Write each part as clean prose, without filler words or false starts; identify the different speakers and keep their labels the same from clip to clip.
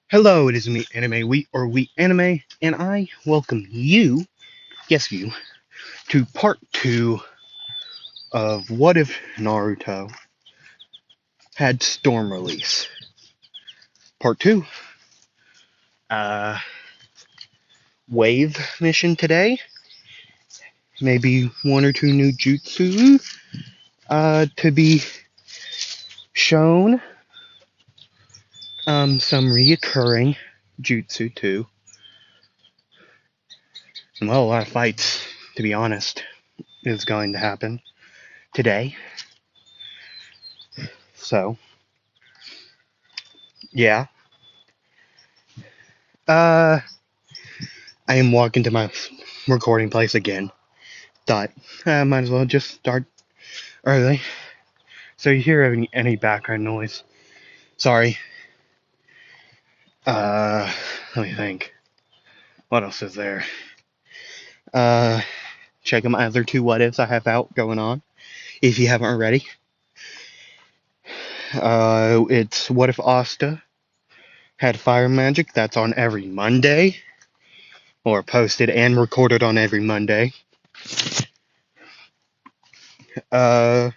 Speaker 1: Hello, it is me, Anime Wheat or Wheat Anime, and I welcome you, yes you, to part two of What If Naruto had Storm release. Part two, uh, Wave mission today, maybe one or two new jutsu, to be shown, some reoccurring jutsu too, and well, a lot of fights, to be honest, is going to happen today, so, yeah. Uh, I am walking to my recording place again. Thought, might as well just start early. So you hear any background noise? Sorry. Uh, Let me think. What else is there? Uh, Check out my other two what ifs I have out going on. If you haven't already. It's What If Asta had fire magic. That's on every Monday. Or posted and recorded on every Monday. Uh,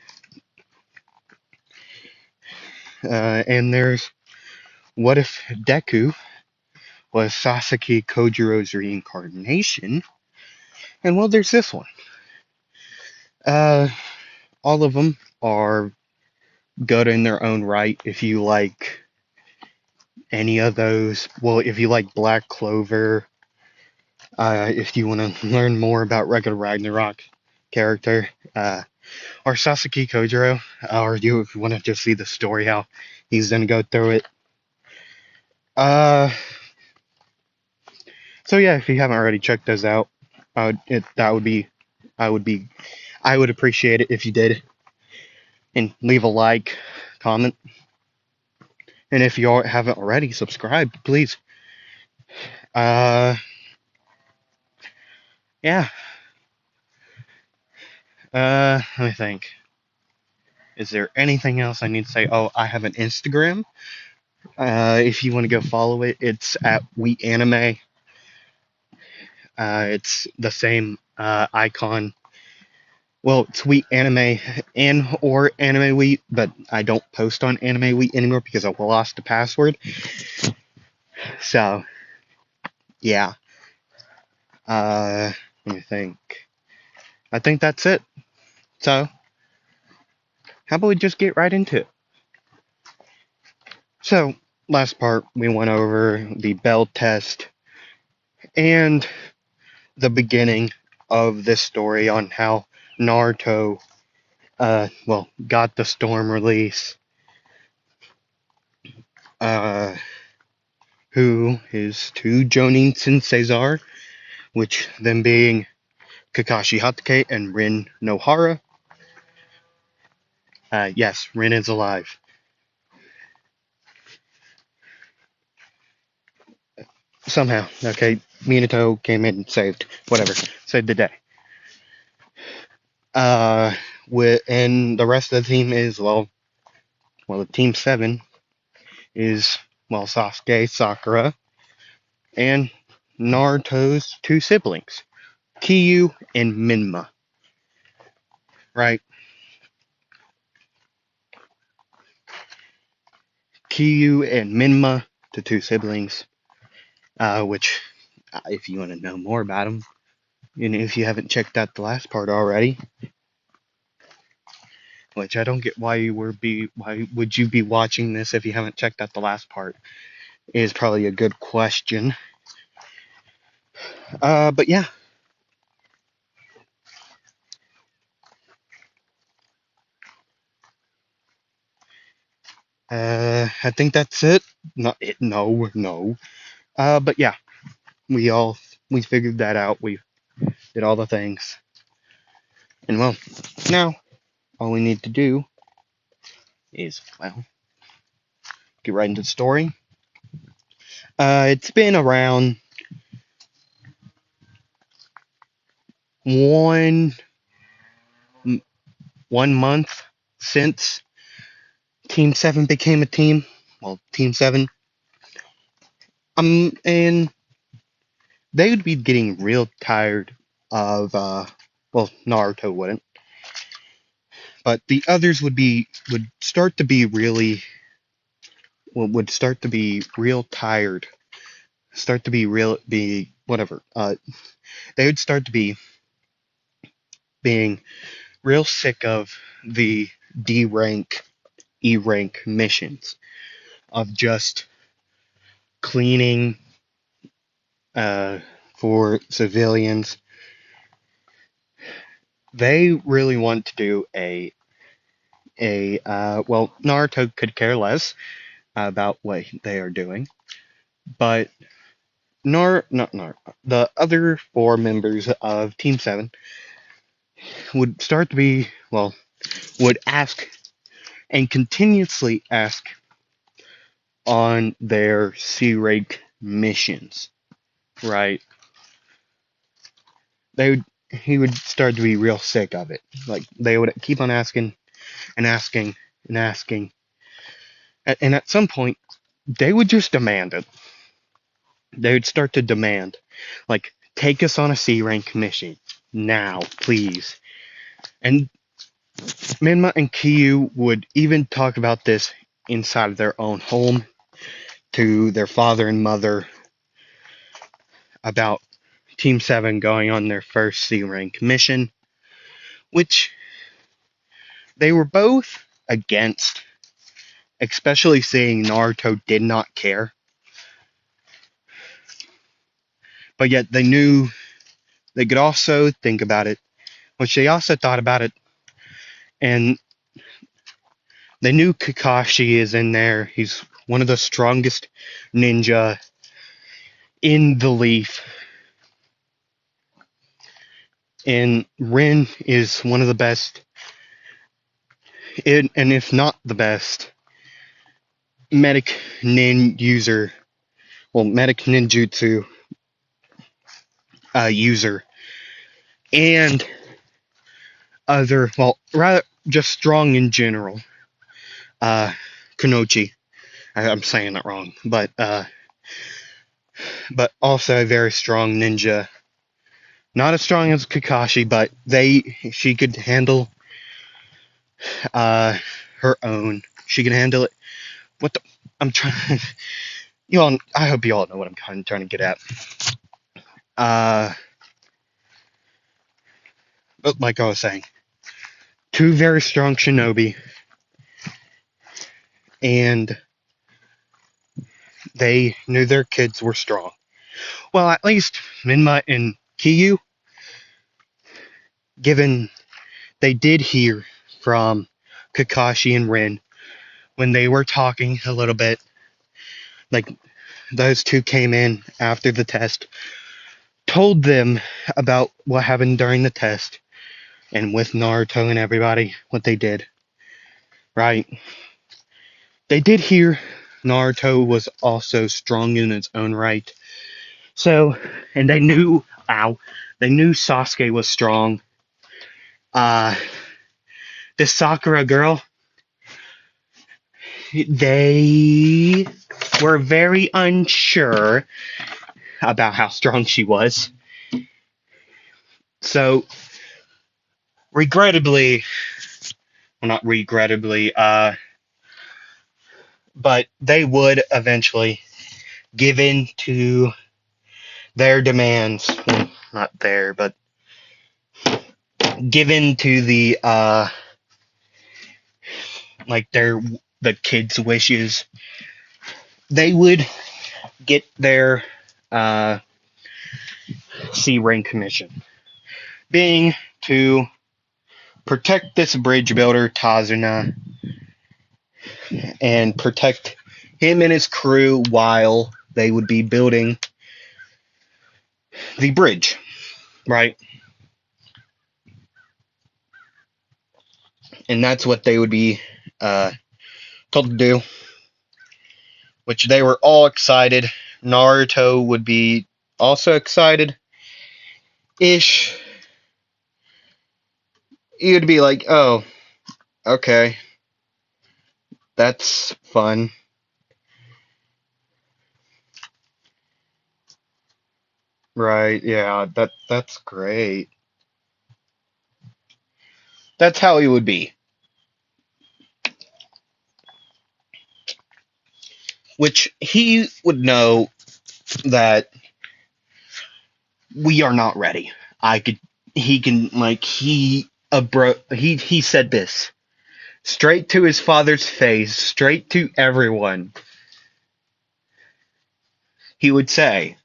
Speaker 1: and there's What If Deku was Sasaki Kojiro's reincarnation. And well, there's this one. Uh, all of them are good in their own right. If you like any of those, well, if you like Black Clover, if you want to learn more about regular Ragnarok character, or Sasaki Kojiro, or if you want to just see the story, how he's gonna go through it. Uh, so yeah, if you haven't already checked those out, that would be, I would be, I would appreciate it if you did, and leave a like, comment, and if you haven't already subscribed, please. Uh, yeah. Let me think. Is there anything else I need to say? Oh, I have an Instagram. If you want to go follow it, it's at Wheat Anime. It's the same icon. Well, it's Wheat Anime and or Anime Wheat, but I don't post on Anime Wheat anymore because I lost the password. So, yeah. Let me think. I think that's it. So, how about we just get right into it? So, last part, we went over the bell test and the beginning of this story on how Naruto, got the Storm release, uh, who his two Jonin senseis are, which them being Kakashi Hatake and Rin Nohara. Yes, Rin is alive. Somehow, okay, Minato came in and saved, whatever, saved the day. Uh, and the rest of the team is, the team 7 is, Sasuke, Sakura, and Naruto's two siblings, Kiyu and Minma. Right? Kiyu and Minma, the two siblings, which, if you want to know more about them, and if you haven't checked out the last part already, which I don't get why would you be watching this if you haven't checked out the last part, is probably a good question. But yeah. I think that's it. Not it. No, no. But yeah, we all we figured that out. We did all the things, and well, now all we need to do is get right into the story. It's been around one 1 month since Team 7 became a team. Well, Team 7 And they would be getting real tired of, well, Naruto wouldn't, but the others would start to be really, would start to be real tired, start to be real, be whatever. They would start to be being real sick of the D rank, E rank missions of just cleaning, uh, for civilians. They really want to do well, Naruto could care less about what they are doing, but not Nar, the other four members of Team 7 would start to be, well, would ask and continuously ask on their C rank missions, right? They would, he would start to be real sick of it. Like, they would keep on asking and asking and asking. And at some point, they would just demand it. They would start to demand, like, take us on a C rank mission now, please. And Minma and Kiyu would even talk about this inside of their own home to their father and mother about Team 7 going on their first C rank mission, which they were both against, especially seeing Naruto did not care. But yet they knew they could also think about it, which they also thought about it, and they knew Kakashi is in there. He's one of the strongest ninja in the Leaf. And Rin is one of the best, and if not the best, medic medic ninjutsu user, and other, well, rather just strong in general. Kunoichi, I'm saying that wrong, but also a very strong ninja. Not as strong as Kakashi, but she could handle uh her own. She can handle it. What the? I'm trying. You all. I hope you all know what I'm kind of trying to get at. Uh, but like I was saying, two very strong shinobi, and they knew their kids were strong. Well, at least Minma and Kiyu, given they did hear from Kakashi and Rin when they were talking a little bit. Like, those two came in after the test, told them about what happened during the test, and with Naruto and everybody, what they did. Right? They did hear Naruto was also strong in its own right. So, and they knew, they knew Sasuke was strong. Uh, this Sakura girl, they were very unsure about how strong she was. So, regrettably, well, not regrettably, but they would eventually give in to their demands. Well, not their, but give in to the, like the kids' wishes. They would get their C rank commission, being to protect this bridge builder Tazuna and protect him and his crew while they would be building the bridge, right? And that's what they would be told to do, which they were all excited. Naruto would be also excited ish. You'd be like, oh, okay, that's fun. Right, yeah, that's great. That's how he would be. Which he would know that we are not ready. I could he can like he said this straight to his father's face, straight to everyone. He would say,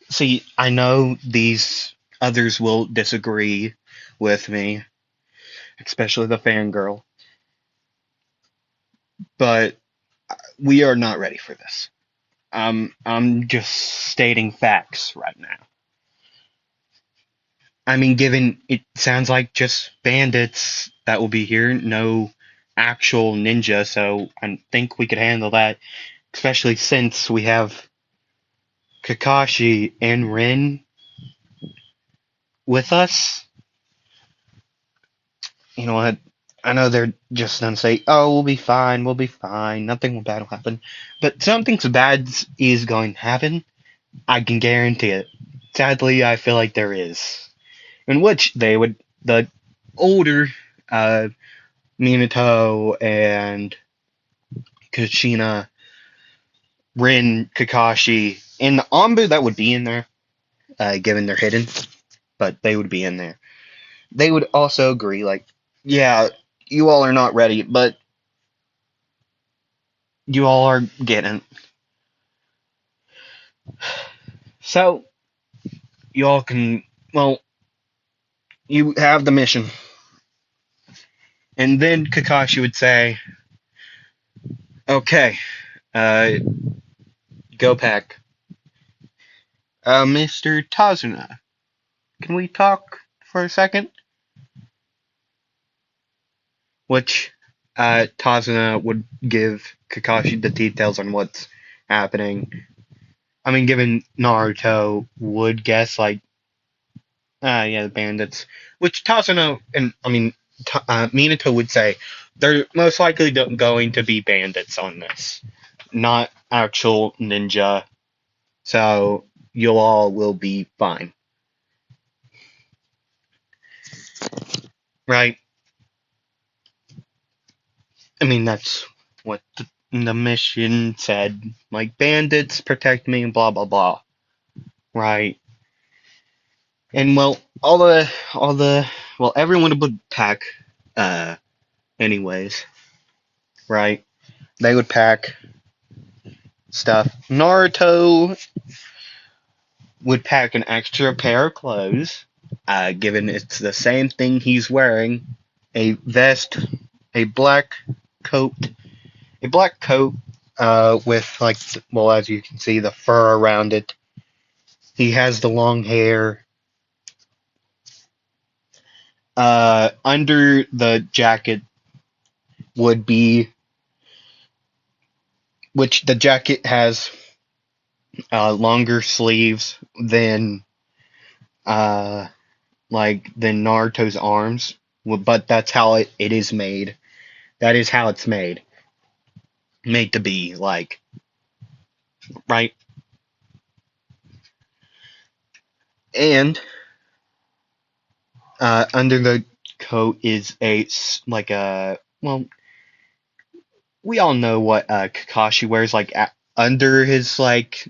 Speaker 1: "See, I know these others will disagree with me, especially the fangirl, but we are not ready for this. I'm just stating facts right now. I mean, given it sounds like just bandits that will be here, no actual ninja, so I think we could handle that, especially since we have Kakashi and Rin with us. You know what? I know they're just gonna say, "Oh, we'll be fine, nothing bad will happen," but something bad is going to happen. I can guarantee it. Sadly, I feel like there is, in which the older uh, Minato and Kushina, Rin, Kakashi, and the Anbu that would be in there, given they're hidden, but they would be in there. They would also agree, like, yeah, you all are not ready, but you all are getting. So, you all can, well, you have the mission. And then Kakashi would say, okay, uh, go pack. Mr. Tazuna, can we talk for a second? Which Tazuna would give Kakashi the details on what's happening. I mean, given Naruto would guess like, yeah, the bandits. Which Tazuna and I mean, Minato would say they're most likely going to be bandits on this, not actual ninja. So you all will be fine, right? I mean, that's what the mission said. Like bandits protect me, and blah blah blah. Right. And well, all the well, everyone would pack, uh, anyways, right? They would pack stuff. Naruto would pack an extra pair of clothes, given it's the same thing he's wearing, a vest, a black coat, a black coat, with like, well, as you can see, the fur around it. He has the long hair. Under the jacket would be which the jacket has longer sleeves than uh than Naruto's arms, but that's how it is made. That is how it's made to be like, right. And under the coat is like a, well, we all know what Kakashi wears like under his like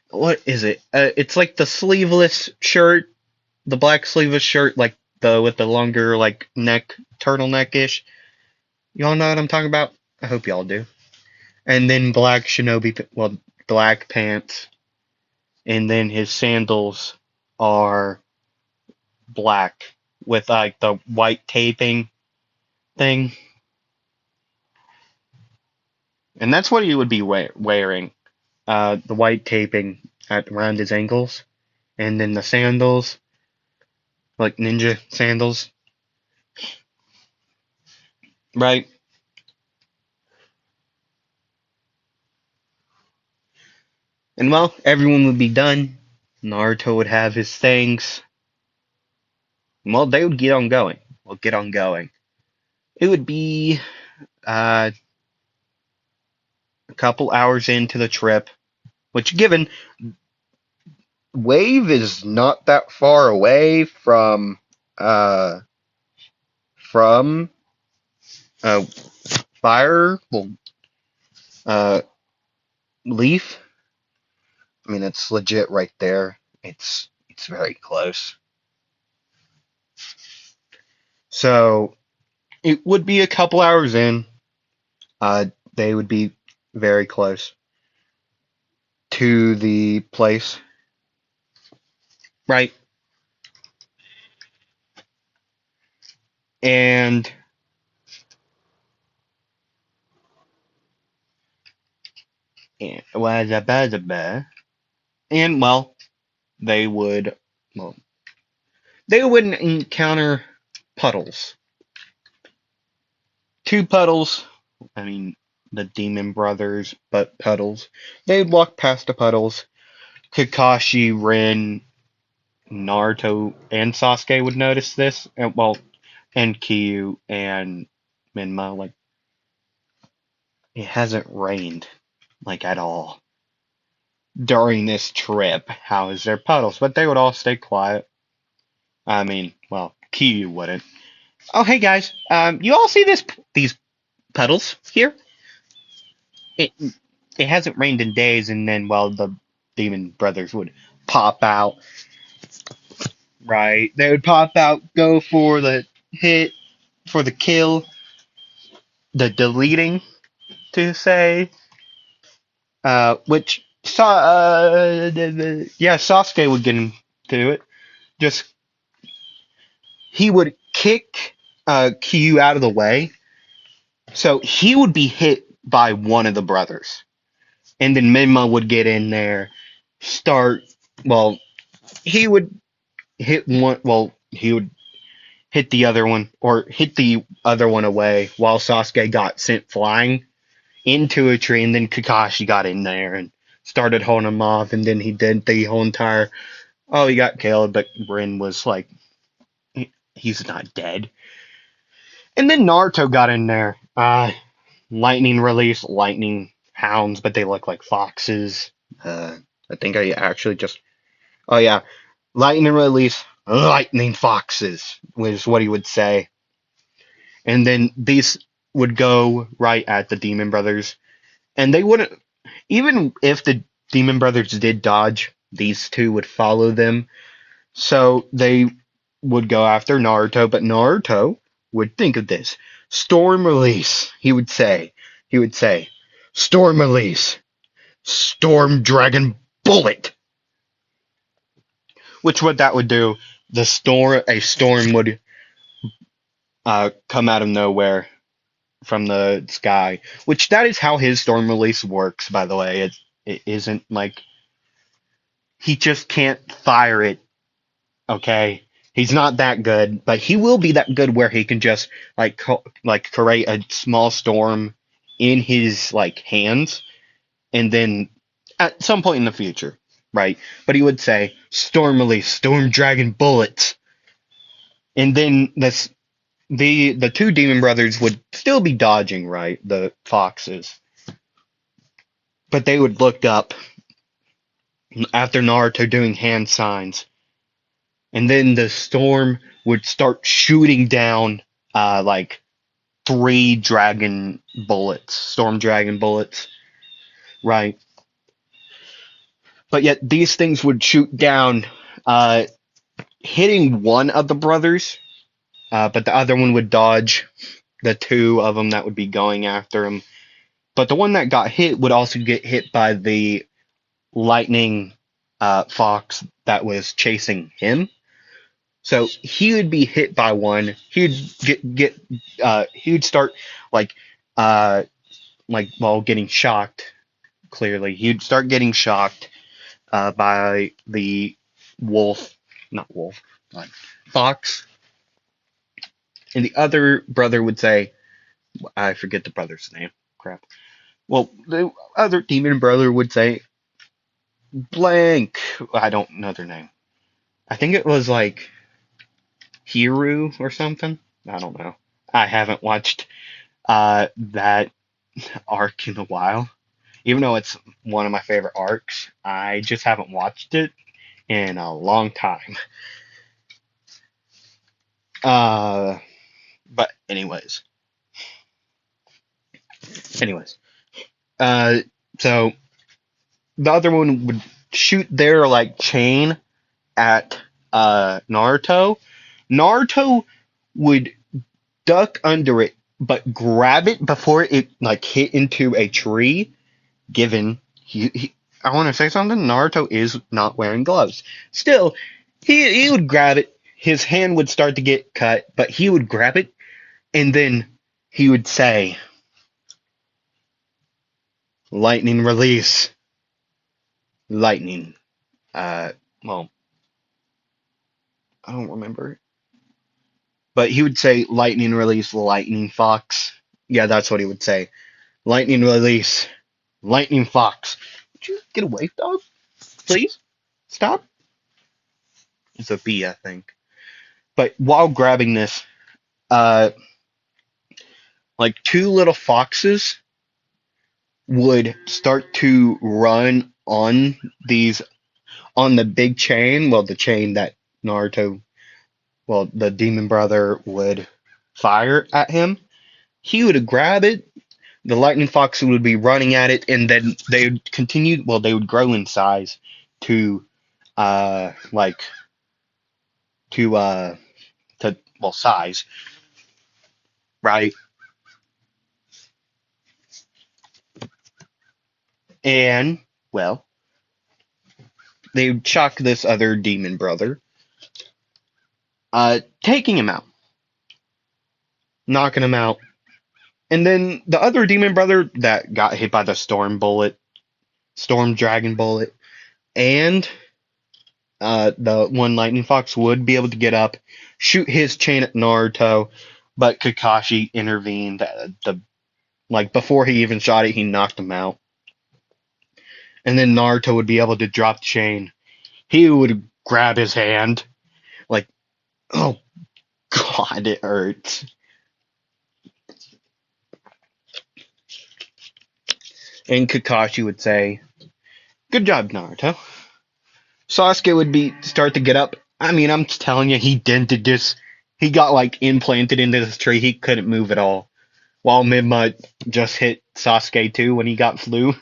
Speaker 1: what is it? It's like the sleeveless shirt, the black sleeveless shirt, like the with the longer like neck, turtleneck ish. Y'all know what I'm talking about? I hope y'all do. And then black shinobi, well, black pants, and then his sandals are black with like the white taping thing, and that's what he would be wearing. The white taping around his ankles, and then the sandals, like ninja sandals, right? And well, everyone would be done. Naruto would have his things. Well, they would get on going. Well, get on going. It would be uh, a couple hours into the trip, which, given Wave is not that far away uh from uh fire. Well, uh leaf. I mean, it's legit right there. It's very close. So it would be a couple hours in. Uh, they would be very close to the place, right? And was a buzz. And well, they would well they would encounter puddles. Two puddles. I mean the demon brothers, but puddles. They'd walk past the puddles. Kakashi, Rin, Naruto, and Sasuke would notice this. And well, and Kyu and Minma, like it hasn't rained like at all during this trip. How is there puddles? But they would all stay quiet. I mean, well, Kyu wouldn't. Oh, hey guys, you all see these puddles here? It it hasn't rained in days, and then well, the demon brothers would pop out. Right, they would pop out, go for the hit, for the kill, the deleting to say, which yeah, Sasuke would get into it. Just he would kick Kyu out of the way, so he would be hit by one of the brothers, and then Minma would get in there, start. Well, he would hit one. Well, he would hit the other one, or hit the other one away, while Sasuke got sent flying into a tree, and then Kakashi got in there and started holding him off, and then he did the whole entire. Oh, he got killed, but Rin was like, he's not dead. And then Naruto got in there. Lightning release, lightning hounds, but they look like foxes. I think I actually just. Oh, yeah. Lightning release, lightning foxes, was what he would say. And then these would go right at the Demon Brothers. And they wouldn't. Even if the Demon Brothers did dodge, these two would follow them. So they would go after Naruto, but Naruto would think of this. Storm release, he would say. He would say, Storm release, Storm Dragon Bullet. Which what that would do, a storm would come out of nowhere from the sky. Which that is how his storm release works, by the way. It isn't like he just can't fire it. Okay, he's not that good, but he will be that good where he can just like create a small storm in his like hands, and then at some point in the future, right? But he would say storm release, storm dragon bullets, and then the two demon brothers would still be dodging, right? The foxes, but they would look up after Naruto doing hand signs, and then the storm would start shooting down like three dragon bullets, storm dragon bullets, right? But yet these things would shoot down, uh, hitting one of the brothers, but the other one would dodge the two of them that would be going after him. But the one that got hit would also get hit by the lightning fox that was chasing him. So he would be hit by one. He would start like uh while getting shocked. Clearly, he'd start getting shocked by the wolf, not wolf, but fox, and the other brother would say, I forget the brother's name. Crap. Well, the other demon brother would say blank. I don't know their name. I think it was like Hiru or something. I don't know. I haven't watched that arc in a while. Even though it's one of my favorite arcs, I just haven't watched it in a long time. Uh, but anyways, uh, so the other one would shoot their like chain at Naruto. Naruto would duck under it, but grab it before it like hit into a tree. Given I want to say something. Naruto is not wearing gloves. Still, he would grab it. His hand would start to get cut, but he would grab it, and then he would say, "Lightning release, lightning." Uh, well, I don't remember, but he would say, "Lightning release, lightning fox." Yeah, that's what he would say. Lightning release, lightning fox. Would you get away, dog? Please stop. It's a bee, I think. But while grabbing this, uh, like two little foxes would start to run on these on the big chain. Well, the chain that Naruto, well, the demon brother would fire at him. He would grab it. The lightning fox would be running at it, and then they would continue. Well, they would grow in size to, like to size, right? And well, they would shock this other demon brother, taking him out, knocking him out. And then the other demon brother that got hit by the storm dragon bullet, and the one lightning fox would be able to get up, shoot his chain at Naruto, but Kakashi intervened. The like before he even shot it, he knocked him out. And then Naruto would be able to drop the chain. He would grab his hand, like, oh God, it hurts. And Kakashi would say, "Good job, Naruto." Sasuke would be start to get up. I mean, I'm telling you, he dented this. He got like implanted into this tree. He couldn't move at all. While Mimma just hit Sasuke too when he got flu.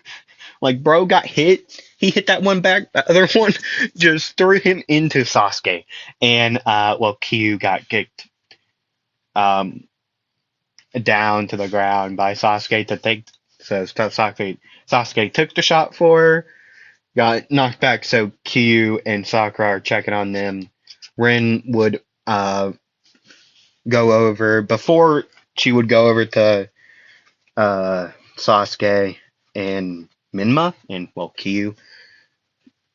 Speaker 1: Like, bro got hit. He hit that one back. The other one just threw him into Sasuke. And Kyu got kicked um down to the ground by Sasuke to take. So Sasuke took the shot for her, got knocked back, so Kyu and Sakura are checking on them. Rin would go over before she would go over to Sasuke and Minma and Kyu,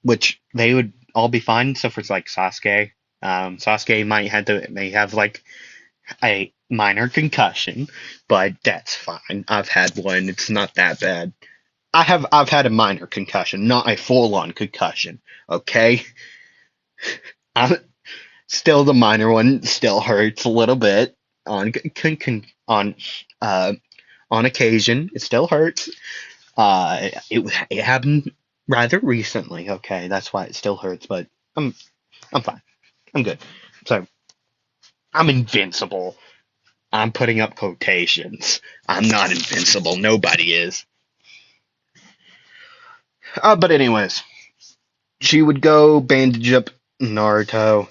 Speaker 1: which they would all be fine except for like Sasuke. Sasuke may have like a minor concussion, but that's fine. I've had one. It's not that bad. I've had a minor concussion, not a full on concussion. Okay, I'm, still the minor one still hurts a little bit on uh on occasion. It still hurts. It happened rather recently. Okay, that's why it still hurts, but I'm I'm fine. I'm good. So I'm invincible. I'm putting up quotations. I'm not invincible. Nobody is. But anyways, she would go bandage up Naruto.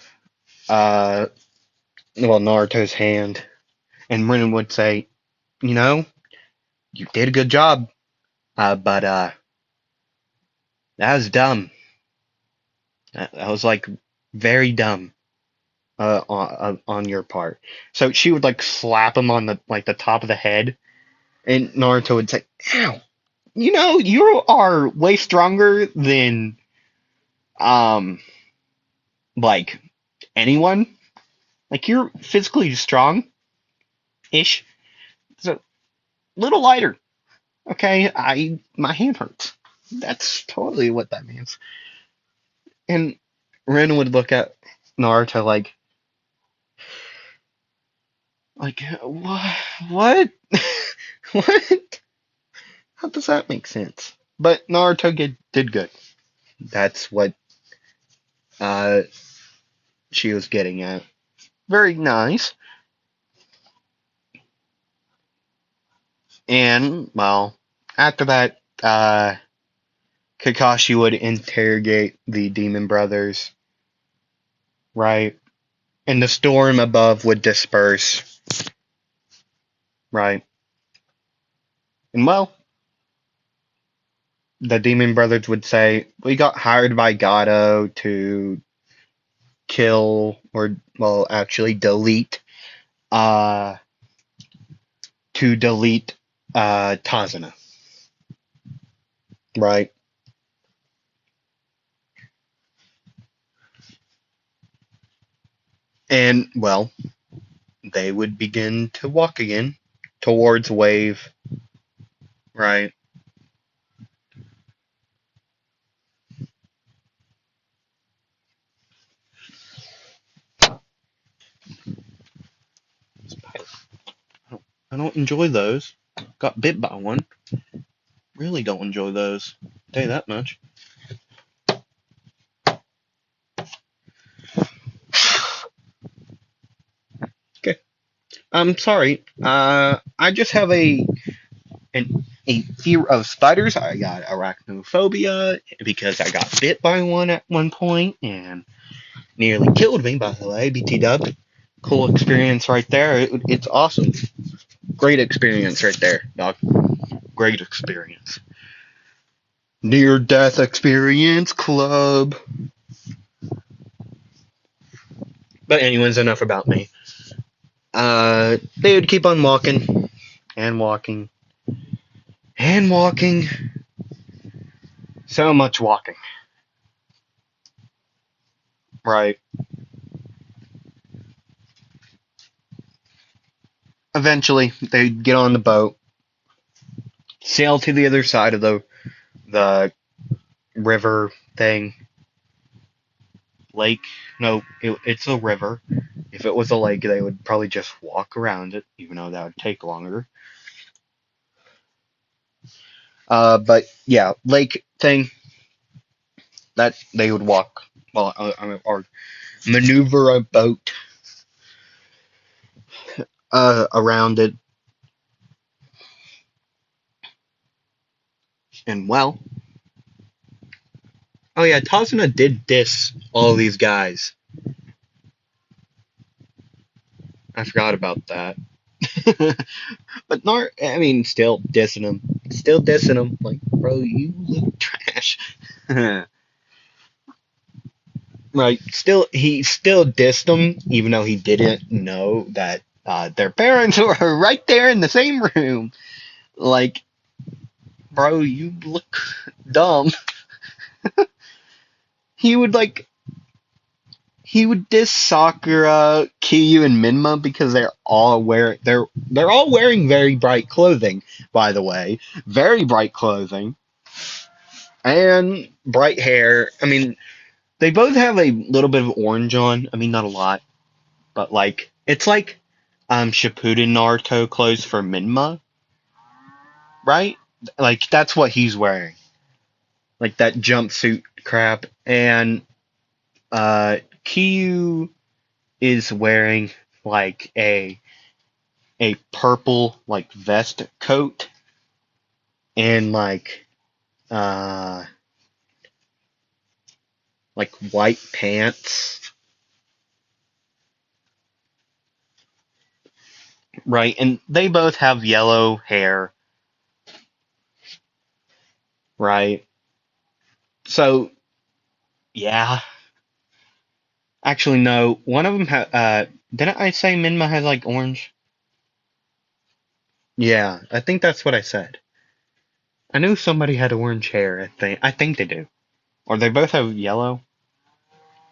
Speaker 1: Uh, Naruto's hand, and Rin would say, "You know, you did a good job, but that was dumb. That was like very dumb on your part." So she would like slap him on the top of the head, and Naruto would say, "Ow, you know, you are way stronger than um like anyone. Like you're physically strong ish, so little lighter. Okay, my hand hurts. That's totally what that means." And Ren would look at Naruto like what what what? How does that make sense? But Naruto did good. That's what uh, she was getting at. Very nice. And, well, after that, Kakashi would interrogate the demon brothers, right? And the storm above would disperse, right? And, well, the demon brothers would say, we got hired by Gato to kill, or, well, actually delete, uh, to delete, Tazuna, right? And, well, they would begin to walk again towards Wave, right? I don't enjoy those. Got bit by one. Really don't enjoy those. Tell you that much. Okay. I'm sorry. I just have a fear of spiders. I got arachnophobia because I got bit by one at one point and nearly killed me. By the way, BT Dub. Cool experience right there. It's awesome. Great experience right there, dog. Great experience. Near death experience club. But anyways, enough about me. They would keep on walking and walking and walking. So much walking. Right. Eventually, they'd get on the boat, sail to the other side of the river thing. Lake. No, it's a river. If it was a lake, they would probably just walk around it, even though that would take longer. But yeah, lake thing that they would walk, well, or maneuver a boat around it, and well, oh yeah, Tazuna did diss all these guys. I forgot about that. But I mean, still dissing him, still dissing him. Like, bro, you look trash. Right? Still, he still dissed them, even though he didn't know that their parents were right there in the same room. Like, bro, you look dumb. He would like he would diss Sakura, Kiyu, and Minma because they're all wearing very bright clothing. By the way, very bright clothing and bright hair. I mean, they both have a little bit of orange on. I mean, not a lot, but like it's like Shippuden Naruto clothes for Minma, right? Like that's what he's wearing, like that jumpsuit crap. And Kiyu is wearing like a purple like vest coat and uh like white pants, right? And they both have yellow hair, right? So yeah, actually no, one of them didn't I say Minma has like orange? Yeah, I think that's what I said. I knew somebody had orange hair. I think they do, or they both have yellow.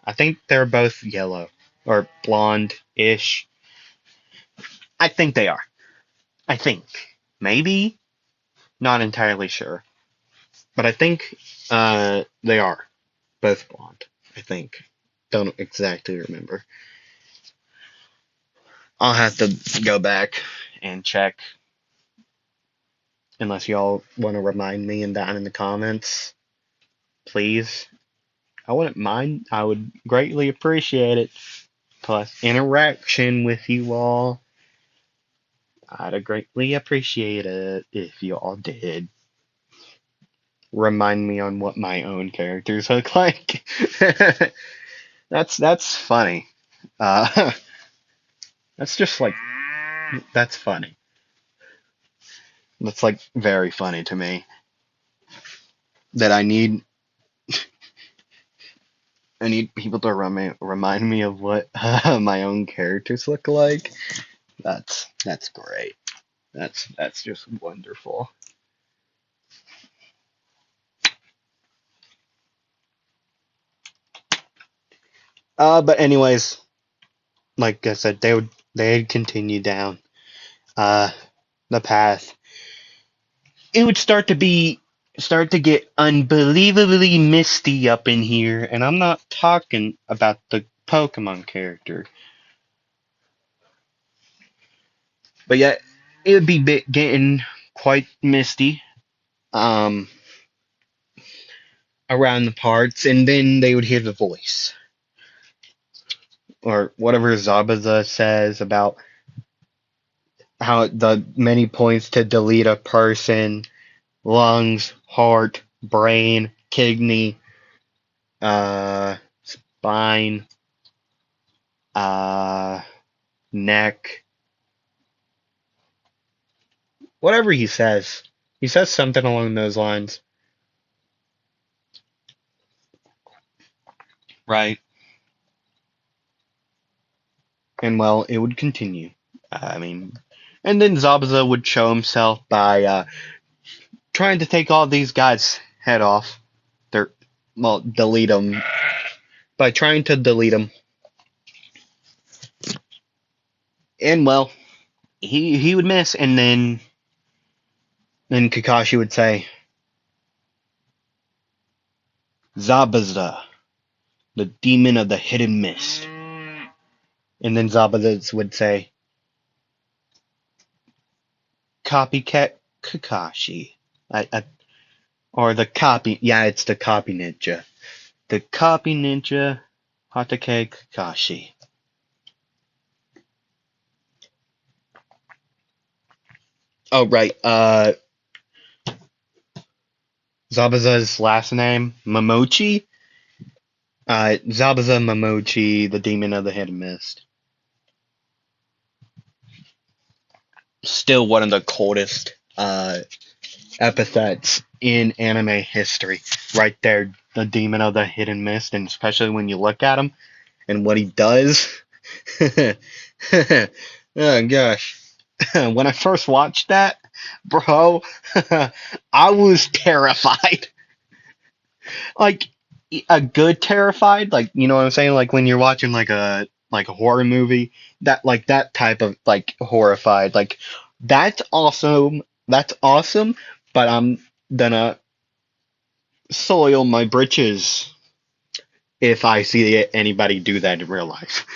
Speaker 1: I think they're both yellow or blonde-ish. I think they are. I think maybe not entirely sure, but I think they are both blonde. I think. Don't exactly remember. I'll have to go back and check unless y'all want to remind me and down in the comments, please. I wouldn't mind. I would greatly appreciate it. Plus, interaction with you all. I'd greatly appreciate it if you all did. Remind me on what my own characters look like. That's funny. Uh, that's just like that's funny. That's like very funny to me. That I need people to remind me of what my own characters look like. That's great. That's just wonderful. But anyways, like I said, they'd continue down uh the path. It would start to get unbelievably misty up in here, and I'm not talking about the Pokemon character, but yet it would be getting quite misty um around the parts, and then they would hear the voice or whatever Zabuza says about how the many points to delete a person, lungs, heart, brain, kidney, spine, uh, neck, whatever he says. He says something along those lines. Right. And well, it would continue. I mean, and then Zabuza would show himself by trying to take all these guys' head off. Their, well, delete them. By trying to delete them. And well, he would miss, and then Kakashi would say, Zabuza, the demon of the hidden mist. And then Zabuza would say, Copycat Kakashi. I, or the copy, yeah, it's the copy ninja. The copy ninja, Hatake Kakashi. Oh, right, Zabuza's last name, Momochi? Zabuza Momochi, the demon of the hidden mist. Still one of the coldest, epithets in anime history. Right there, the demon of the hidden mist, and especially when you look at him and what he does. Oh gosh. When I first watched that, bro, I was terrified. Like a good terrified, like you know what I'm saying? Like when you're watching like a horror movie, that like that type of like horrified. Like that's awesome. That's awesome, but I'm gonna soil my britches if I see anybody do that in real life.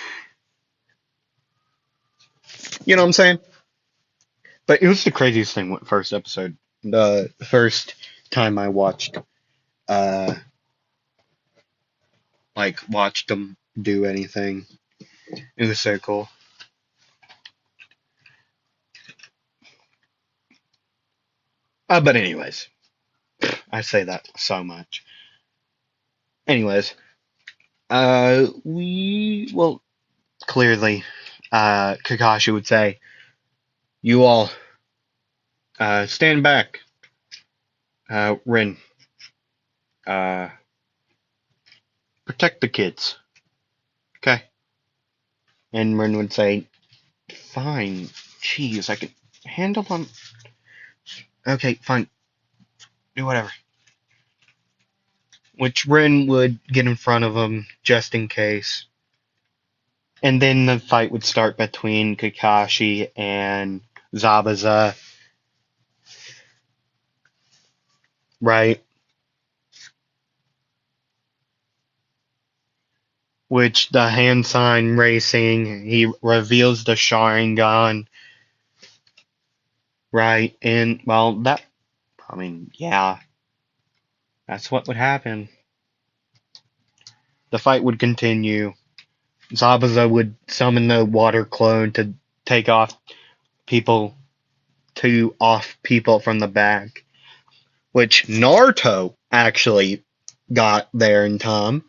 Speaker 1: You know what I'm saying? But it was the craziest thing with first episode. The first time I uh, watched them do anything. It was so cool. But anyways, I say that so much. Anyways, well, clearly, Kakashi would say, "You all, stand back, Rin, uh, protect the kids, okay?" And Rin would say, "Fine, jeez, I can handle them. Okay, fine, do whatever." Which Rin would get in front of him just in case. And then the fight would start between Kakashi and Zabuza, right? Which the hand sign racing, he reveals the Sharingan, right? And, well, I mean, yeah, that's what would happen. The fight would continue. Zabuza would summon the water clone to take people off people from the back, which Naruto actually got there in time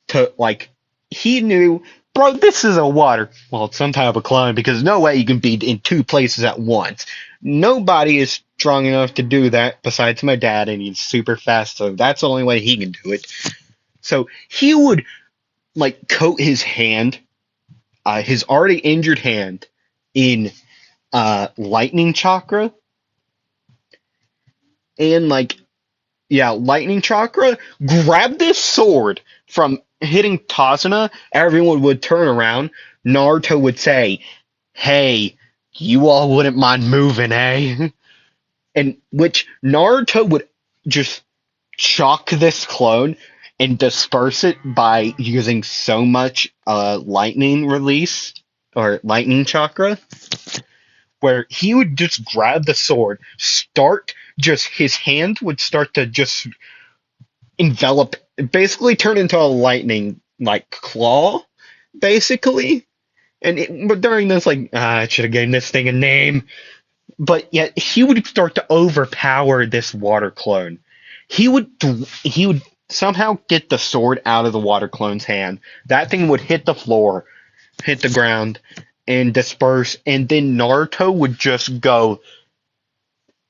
Speaker 1: to like he knew, bro, this is a water, well, it's some type of clone because no way you can be in two places at once. Nobody is strong enough to do that besides my dad, and he's super fast, so that's the only way he can do it. So he would like coat his already injured hand in lightning chakra and like yeah, lightning chakra, grab this sword from hitting Tazuna, everyone would turn around. Naruto would say, "Hey, you all wouldn't mind moving, eh?" And which Naruto would just shock this clone and disperse it by using so much lightning release or lightning chakra, where he would just grab the sword, his hand would start to just envelop, basically turn into a lightning like claw, basically. But during this, like, I should have given this thing a name. But yet he would start to overpower this water clone. He would somehow get the sword out of the water clone's hand. That thing would hit the floor, hit the ground, and disperse. And then Naruto would just go,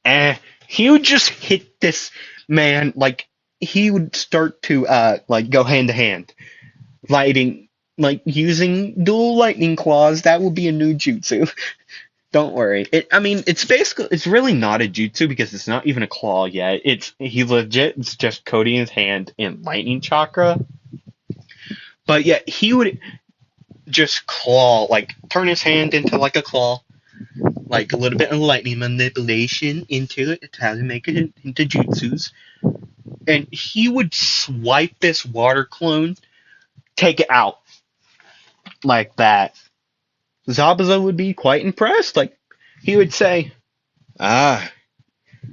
Speaker 1: eh. He would just hit this man like he would start to like go hand to hand, lighting like using dual lightning claws. That would be a new jutsu. Don't worry. I mean, it's really not a jutsu because it's not even a claw yet. It's just coating his hand in lightning chakra. But yeah, he would just claw, like turn his hand into like a claw, like a little bit of lightning manipulation into it. It's how to make it into jutsus. And he would swipe this water clone, take it out like that. Zabuza would be quite impressed. Like, he would say, "Ah,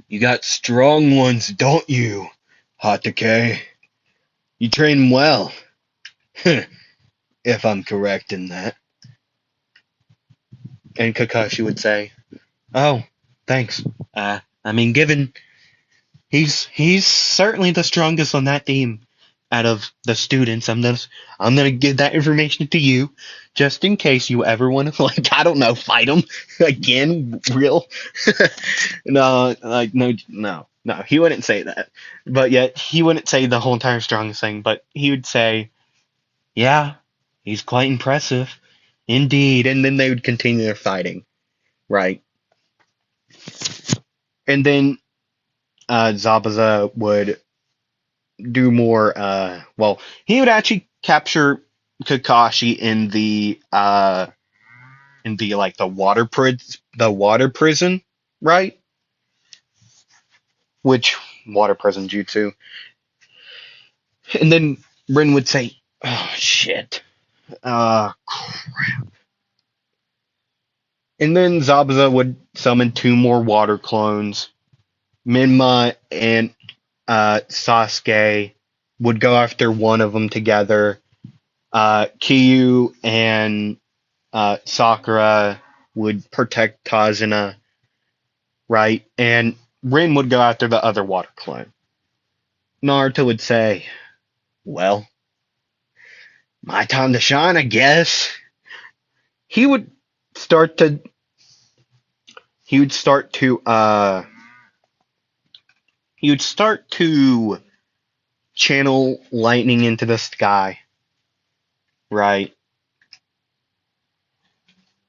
Speaker 1: you got strong ones, don't you, Hatake? You train 'em well, if I'm correct in that." And Kakashi would say, "Oh, thanks. I mean, given he's certainly the strongest on that team out of the students. I'm gonna give that information to you, just in case you ever want to like I don't know fight him again. Real no like no he wouldn't say that, but yet he wouldn't say the whole entire strongest thing. But he would say, yeah, he's quite impressive, indeed. And then they would continue their fighting, right? And then Zabuza would do more. Well, he would actually capture Kakashi in the like the water prison, right? Which water prison jutsu? And then Rin would say, "Oh shit." And then Zabuza would summon two more water clones. Minma and Sasuke would go after one of them together. Kiyu and Sakura would protect Kazuna, right? And Rin would go after the other water clone. Naruto would say, "Well, my time to shine, I guess." He would start to he would start to he would start to channel lightning into the sky, right?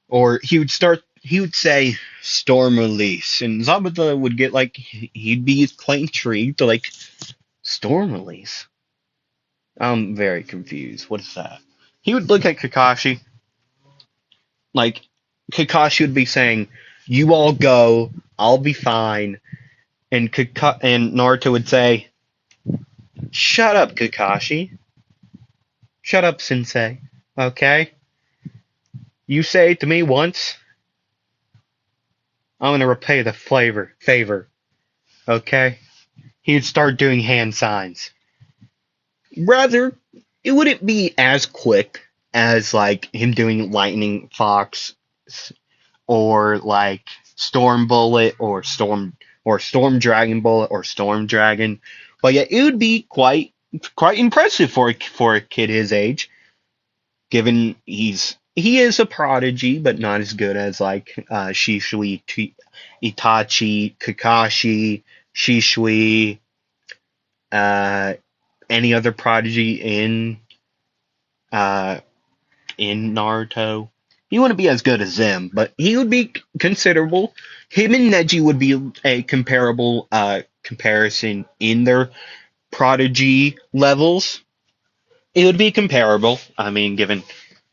Speaker 1: Or he would say storm release, and Zabuza would get like he'd be quite intrigued to like storm release. I'm very confused. What is that? He would look at Kakashi, like Kakashi would be saying, "You all go, I'll be fine," and Naruto would say, "Shut up, Kakashi. Shut up, Sensei. Okay? You say it to me once, I'm gonna repay the favor. Okay?" He'd start doing hand signs. Rather it wouldn't be as quick as like him doing Lightning Fox or like Storm Bullet or Storm Dragon Bullet or Storm Dragon. But yeah, it would be quite impressive for a kid his age, given he is a prodigy, but not as good as like Shishui, Itachi, Kakashi, Shishui, uh, any other prodigy uh, in Naruto. He wouldn't be as good as them, but he would be considerable. Him and Neji would be a comparable comparison in their prodigy levels. It would be comparable. I mean, given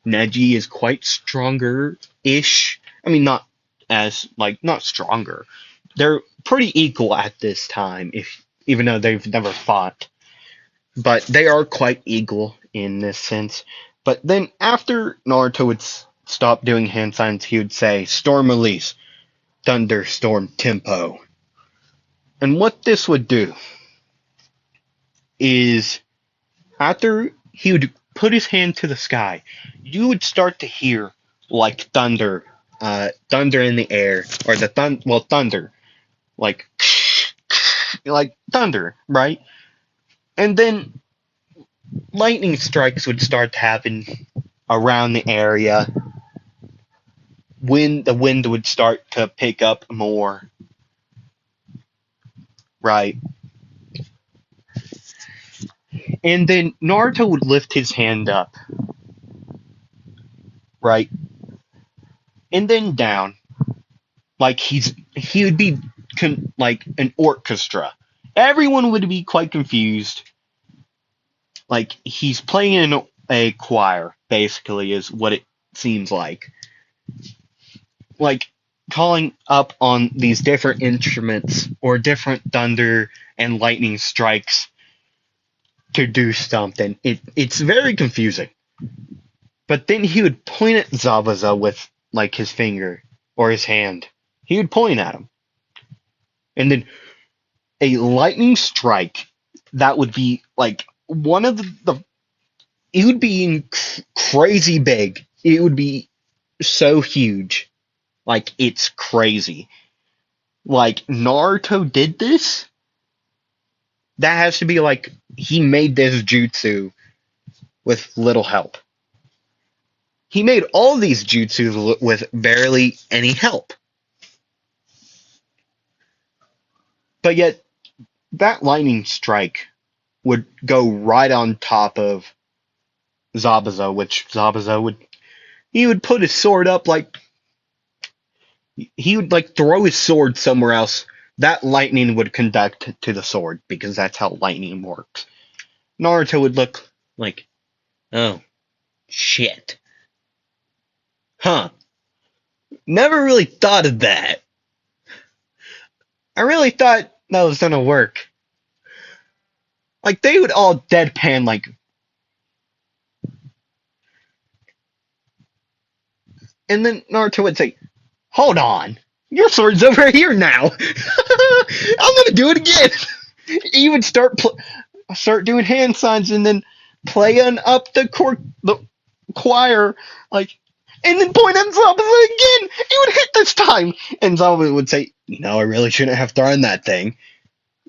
Speaker 1: Neji is quite stronger-ish. I mean, not stronger. They're pretty equal at this time, if even though they've never fought. But they are quite equal in this sense. But then after Naruto would stop doing hand signs, he would say, "Storm release, thunderstorm tempo." And what this would do is after he would put his hand to the sky, you would start to hear like thunder, thunder in the air, or thunder, like like thunder, right? And then lightning strikes would start to happen around the area when the wind would start to pick up more, right? And then Naruto would lift his hand up, right? And then down, like he would be like an orchestra. Everyone would be quite confused. Like he's playing in a choir, basically, is what it seems like. Like calling up on these different instruments or different thunder and lightning strikes to do something. It's very confusing. But then he would point at Zabuza with like his finger or his hand. He would point at him. And then a lightning strike that would be like one of the it would be crazy big. It would be so huge. Like it's crazy. Like Naruto did this? That has to be like he made this jutsu with little help. He made all these jutsus with barely any help. But yet that lightning strike would go right on top of Zabuza, which Zabuza would put his sword up like he would like throw his sword somewhere else. That lightning would conduct to the sword because that's how lightning works. Naruto would look like, oh shit. Huh. Never really thought of that. I really thought that was gonna work. Like they would all deadpan like, and then Naruto would say, "Hold on, your sword's over here now. I'm gonna do it again." He would start doing hand signs and then playing up the choir like, and then point at Zabuza again. He would hit this time, and Zabuza would say, "No, I really shouldn't have thrown that thing."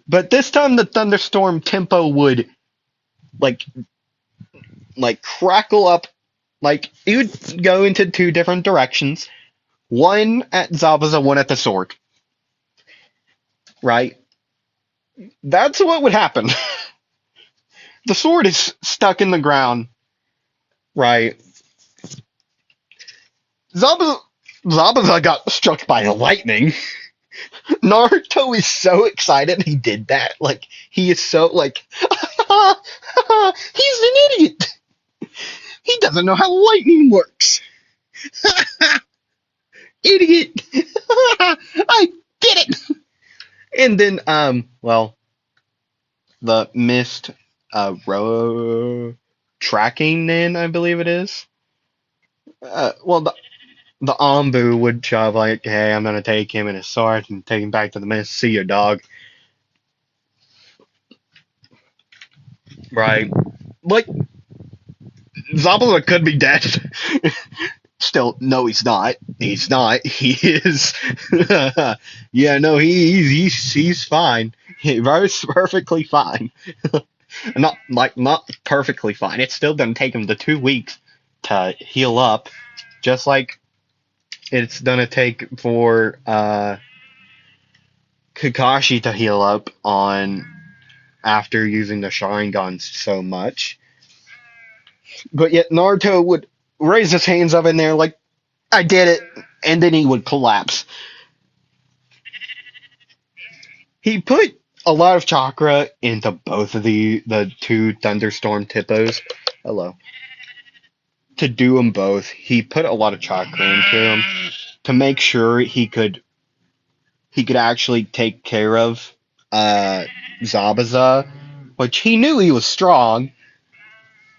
Speaker 1: But this time the thunderstorm tempo would like crackle up. Like it would go into two different directions. One at Zabuza, one at the sword. Right? That's what would happen. The sword is stuck in the ground. Right? Zabuza, Zabuza got struck by lightning. Naruto is so excited he did that. Like, he is so, like, he's an idiot. He doesn't know how lightning works. Idiot. I get it. And then, the mist, tracking in, I believe it is. The Ambu would shove like, hey, I'm gonna take him and his sword and take him back to the mist. See your dog. Right. Like, Zabuza could be dead. Still, no, he's not. He's not. He is. Yeah, no, he's fine. He's perfectly fine. Not perfectly fine. It's still gonna take him the 2 weeks to heal up, just like it's gonna take for Kakashi to heal up on after using the Sharingan so much. But yet Naruto would raise his hands up in there like, I did it, and then he would collapse. He put a lot of chakra into both of the two thunderstorm tippos. Hello. To do them both, he put a lot of chakra into them to make sure he could actually take care of Zabuza, which he knew he was strong.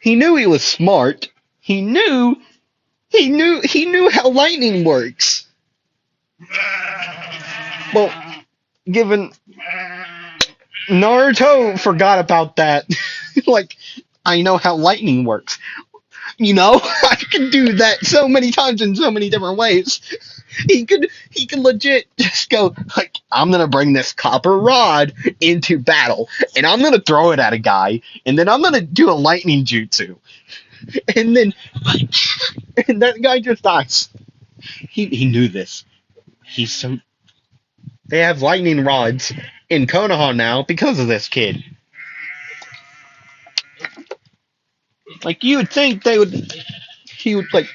Speaker 1: He knew he was smart. He knew how lightning works. Well, given Naruto forgot about that. Like, I know how lightning works. I can do that so many times in so many different ways. He could legit just go like, I'm gonna bring this copper rod into battle, and I'm gonna throw it at a guy, and then I'm gonna do a lightning jutsu, and then and that guy just dies. He knew this. He's so They have lightning rods in Konoha now because of this kid. Like you would think he would like,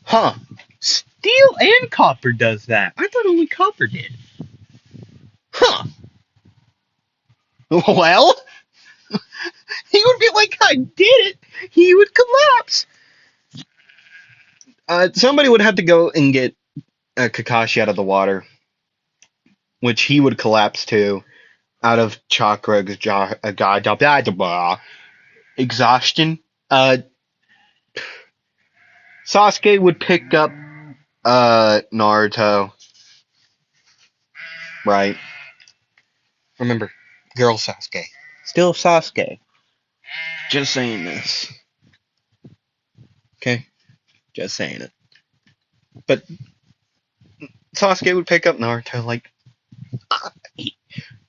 Speaker 1: huh? Steel and copper does that. I thought only copper did. Huh? Well, he would be like, I did it. He would collapse. Somebody would have to go and get Kakashi out of the water, which he would collapse too, out of chakra exhaustion. Sasuke would pick up Naruto. Right. Remember, girl Sasuke. Still Sasuke. Just saying this. Okay? Just saying it. But Sasuke would pick up Naruto like, uh,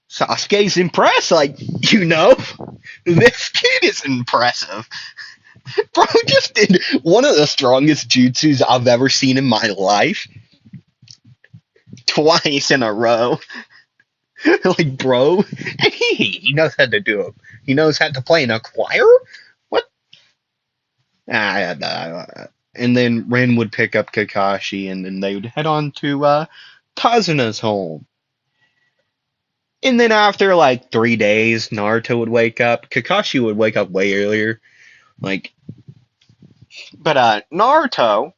Speaker 1: Sasuke's impressed. Like, this kid is impressive. Bro just did one of the strongest jutsus I've ever seen in my life. Twice in a row. Like, bro, he knows how to do it. He knows how to play an choir? What? And then Ren would pick up Kakashi, and then they would head on to Kazuna's home. And then after like 3 days, Naruto would wake up. Kakashi would wake up way earlier. Like, but Naruto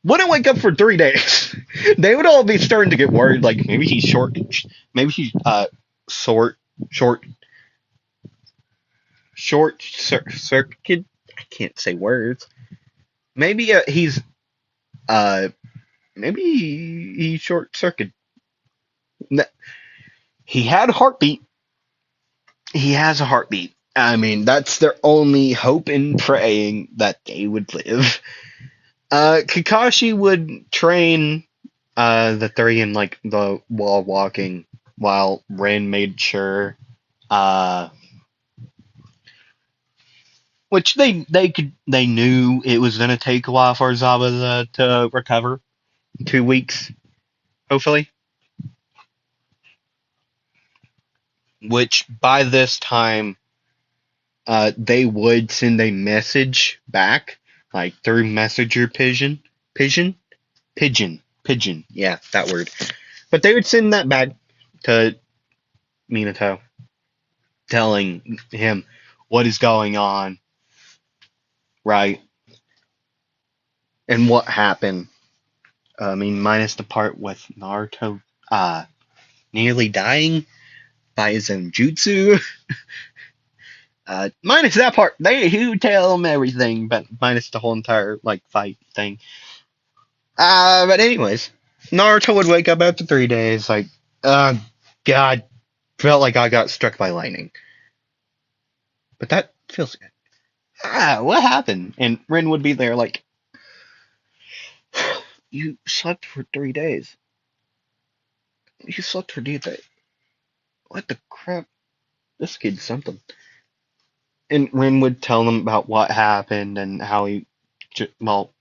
Speaker 1: wouldn't wake up for 3 days. They would all be starting to get worried. Like maybe he's maybe he's short circuit. I can't say words. Maybe maybe he short circuit. He had a heartbeat. He has a heartbeat. I mean, that's their only hope and praying that they would live. Kakashi would train the three in like the wall walking while Ren made sure which they knew it was gonna take a while for Zabuza to recover. 2 weeks, hopefully. Which by this time they would send a message back, like through messenger pigeon. Yeah, that word. But they would send that back to Minato, telling him what is going on, right, and what happened. I mean, minus the part with Naruto nearly dying by his own jutsu. Minus that part, he would tell him everything, but minus the whole entire like fight thing. But anyways, Naruto would wake up after 3 days, like, God, felt like I got struck by lightning. But that feels good. what happened? And Rin would be there like, you slept for 3 days. You slept for 3 days. What the crap? This kid's something. And Rin would tell them about what happened and how well,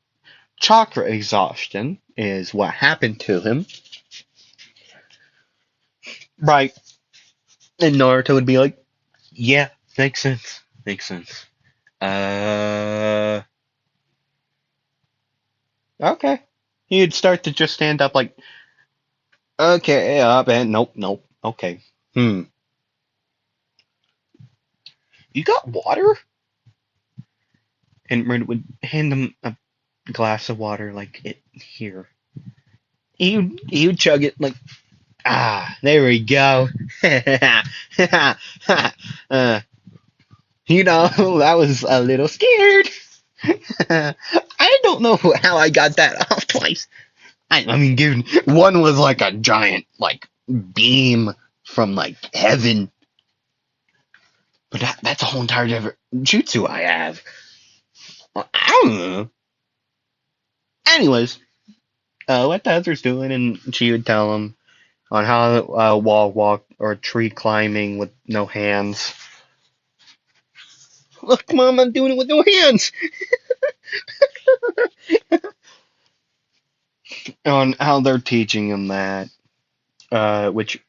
Speaker 1: chakra exhaustion is what happened to him. Right. And Naruto would be like, yeah, makes sense. Makes sense. Uh, okay. He'd start to just stand up like, okay, up and nope, nope, okay. Hmm. You got water? And Rin would hand him a glass of water like it here. He would chug it like, there we go. uh, I was a little scared. I don't know how I got that off twice. I mean, given one was like a giant like beam from like heaven, but that's a whole entire different jutsu I have. I don't know. Anyways, what the other's doing, and she would tell him on how wall walk or tree climbing with no hands. Look, Mom, I'm doing it with no hands. On how they're teaching him that, which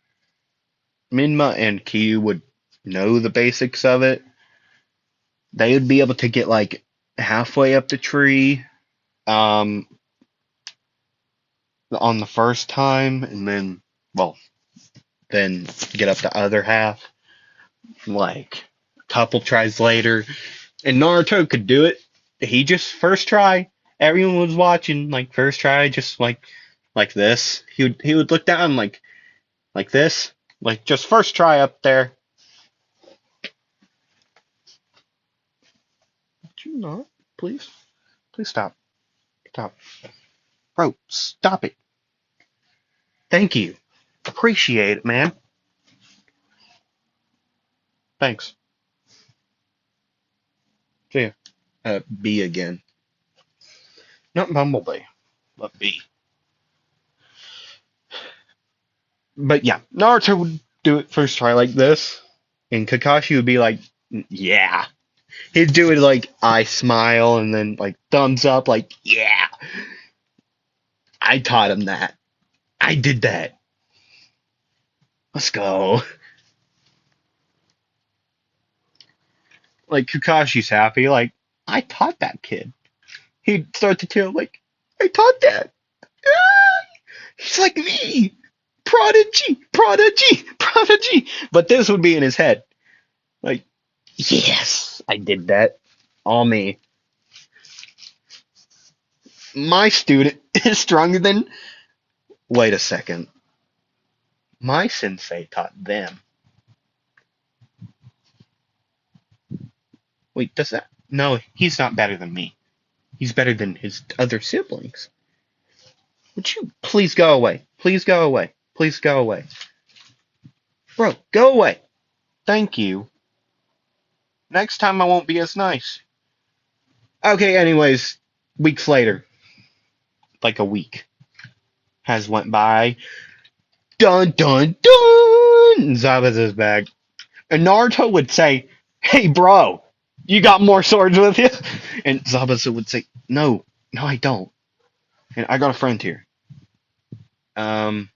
Speaker 1: Minma and Kyu would know the basics of it. They would be able to get like halfway up the tree, um, on the first time, and then, well, then get up the other half, like a couple tries later. And Naruto could do it. He just first try. Everyone was watching, like first try, just like this. He would look down like this, like just first try up there. Would you not? Please, please stop, stop, bro, stop it. Thank you, appreciate it, man. Thanks. See ya. B again. Not Bumblebee, but B. But yeah, Naruto would do it first try like this, and Kakashi would be like, yeah. He'd do it like I smile and then like thumbs up, like, yeah. I taught him that. I did that. Let's go. Like Kakashi's happy, like, I taught that kid. He'd start to tell like, I taught that. Ah, he's like me. Prodigy, prodigy, prodigy. But this would be in his head. Like, yes, I did that. All me. My student is stronger than. Wait a second. My sensei taught them. Wait, does that? No, he's not better than me. He's better than his other siblings. Would you please go away? Please go away. Please go away. Bro, go away. Thank you. Next time I won't be as nice. Okay, anyways, weeks later, like a week has went by. Dun dun dun! Zabuza's back. And Naruto would say, hey bro, you got more swords with you? And Zabuza would say, no, no I don't. And I got a friend here. Um,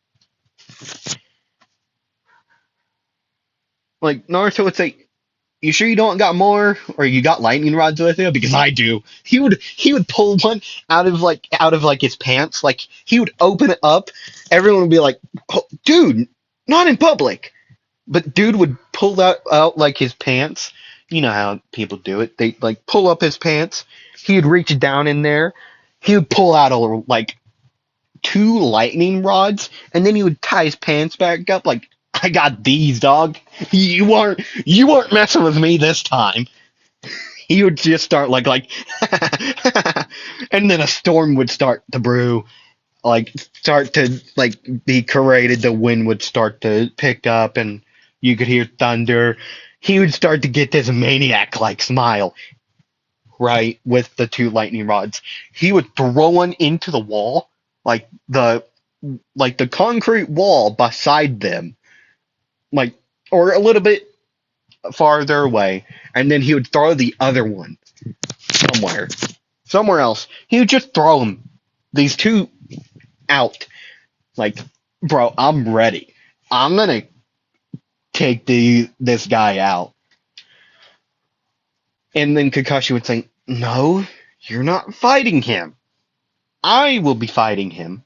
Speaker 1: like Naruto would say, you sure you don't got more, or you got lightning rods with you? Because I do. He would pull one out of his pants. Like he would open it up. Everyone would be like, oh, dude, not in public. But dude would pull out like his pants. You know how people do it. They like pull up his pants. He would reach down in there. He would pull out like two lightning rods, and then he would tie his pants back up. Like I got these, dog. You weren't messing with me this time. He would just start like, and then a storm would start to brew. Like start to like be created. The wind would start to pick up, and you could hear thunder. He would start to get this maniac like smile. right, with the two lightning rods. He would throw one into the wall, like the concrete wall beside them, like or a little bit farther away, and then he would throw the other one somewhere, somewhere else. He would just throw them, these two out. Like, bro, I'm ready. I'm gonna take this guy out. And then Kakashi would say, "No, you're not fighting him. I will be fighting him."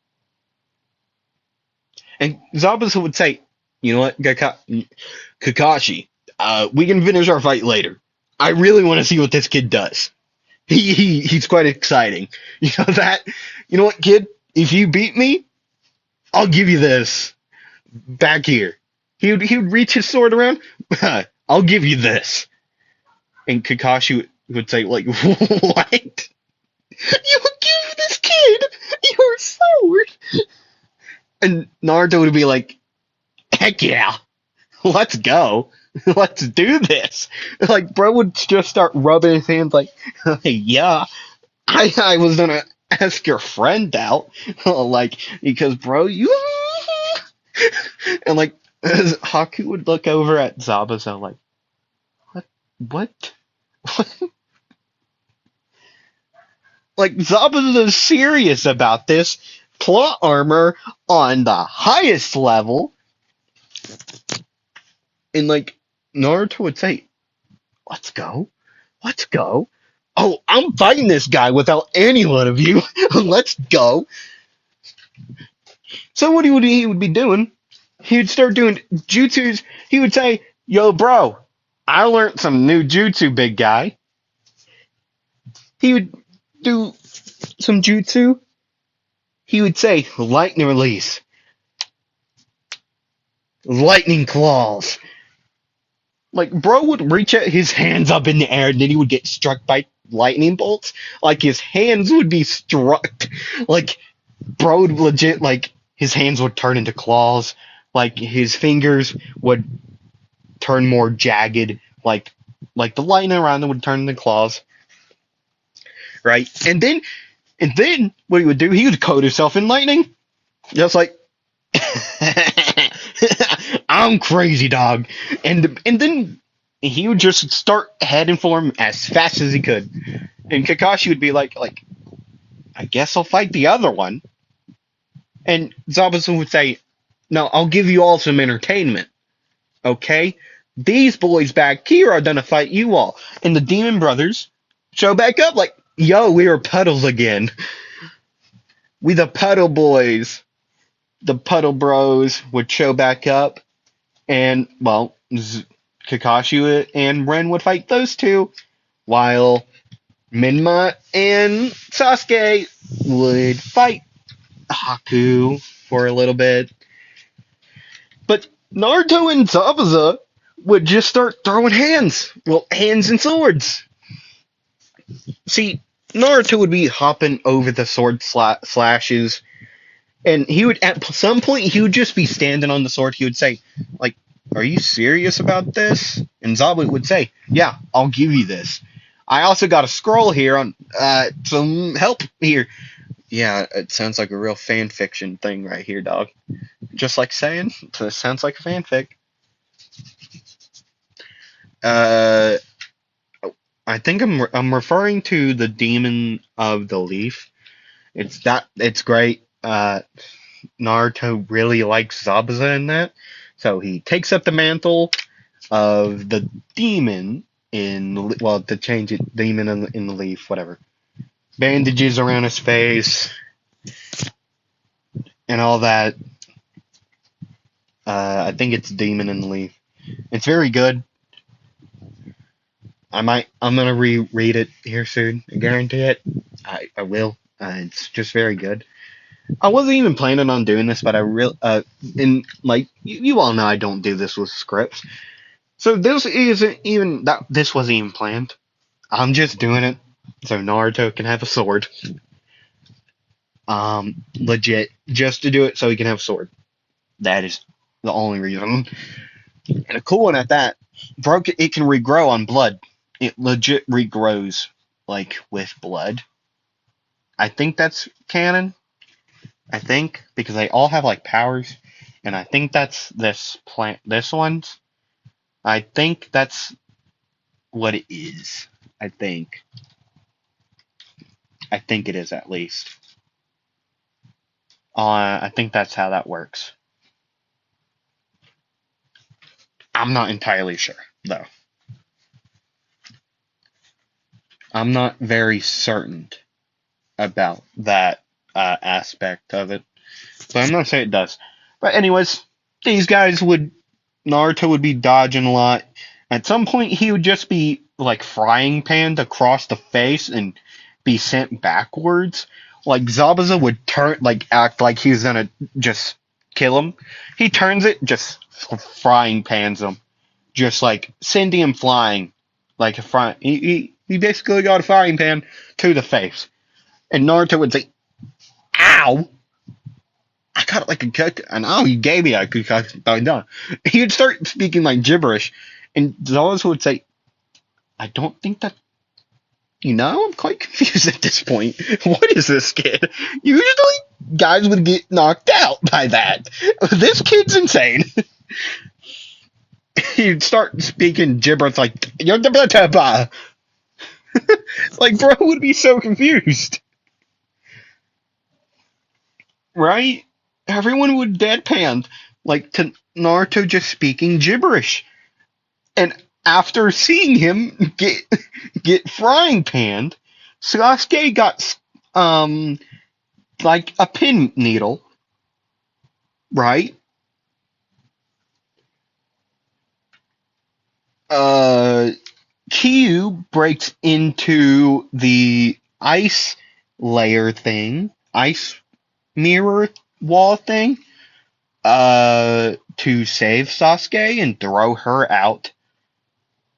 Speaker 1: And Zabuza would say, "You know what, Kakashi, we can finish our fight later. I really want to see what this kid does. He's quite exciting. You know that? You know what, kid? If you beat me, I'll give you this back here." He would reach his sword around. "I'll give you this." And Kakashi would say, like, "What? You would give this kid your sword?" And Naruto would be like, "Heck yeah, let's go. Let's do this." Like, bro would just start rubbing his hands like, "Yeah, I was gonna ask your friend out." Like, because, bro, you. And, like, Haku would look over at Zabuza like, "What? What?" Like, Zabuza is serious about this. Plot armor on the highest level. And, like, Naruto would say, "Let's go. Let's go. Oh, I'm fighting this guy without any one of you. Let's go." So what he would be doing, he would start doing jutsus. He would say, "Yo, bro, I learned some new jutsu, big guy." He would do some jutsu. He would say, "Lightning release, lightning claws." Like, bro would reach out his hands up in the air, and then he would get struck by lightning bolts. Like, his hands would be struck. Like, bro would legit, like, his hands would turn into claws. Like, his fingers would turn more jagged. Like the lightning around them would turn into claws. Right? And then what he would do, he would coat himself in lightning. Just like, "I'm crazy, dog." And then he would just start heading for him as fast as he could. And Kakashi would be like, "I guess I'll fight the other one." And Zabuza would say, "No, I'll give you all some entertainment. Okay? These boys back here are gonna fight you all." And the Demon Brothers show back up like, "Yo, we are puddles again. We the puddle boys." The puddle bros would show back up, and, well, Kakashi and Ren would fight those two, while Minma and Sasuke would fight Haku for a little bit. But Naruto and Zabuza would just start throwing hands. Well, hands and swords. See, Naruto would be hopping over the sword slashes, and he would, at some point, he would just be standing on the sword. He would say, like, "Are you serious about this?" And Zabu would say, "Yeah, I'll give you this. I also got a scroll here on some help here." Yeah, it sounds like a real fan fiction thing right here, dog. Just like saying, it sounds like a fanfic. Uh, I think I'm referring to the Demon of the Leaf. It's great. Naruto really likes Zabuza in that, so he takes up the mantle of the demon well, to change it, demon in the leaf, whatever. Bandages around his face and all that. I think it's demon in the leaf. It's very good. I'm gonna reread it here soon. I guarantee it. I will. It's just very good. I wasn't even planning on doing this, but I real in like you all know I don't do this with scripts. So this isn't even that this wasn't even planned. I'm just doing it so Naruto can have a sword. Legit, just to do it so he can have a sword. That is the only reason. And a cool one at that. Broke it can regrow on blood. It legit regrows. like with blood. I think that's canon. I think because they all have like powers, and I think that's this plant. This one's. I think that's what it is. I think. I think it is at least. I think that's how that works. I'm not entirely sure though. I'm not very certain about that aspect of it, but I'm gonna say it does. But anyways, these guys would Naruto would be dodging a lot. At some point, he would just be like frying panned across the face and be sent backwards. Like Zabuza would turn, like act like he was gonna just kill him. He turns it, just frying pans him, just like sending him flying, like a fry. He basically got a frying pan to the face, and Naruto would say, "Ow." I got it like a cook, and oh, he gave me a concussion. Done. He would start speaking like gibberish, and Zabuza would say, "I don't think that." I'm quite confused at this point. What is this kid? Usually, guys would get knocked out by that. This kid's insane. He'd start speaking gibberish like, "You're the like, bro would be so confused, right? Everyone would deadpan, like, to Naruto just speaking gibberish. And after seeing him get frying panned, Sasuke got like a pin needle, right? Uh, Kyu breaks into the ice layer thing, ice mirror wall thing, to save Sasuke and throw her out,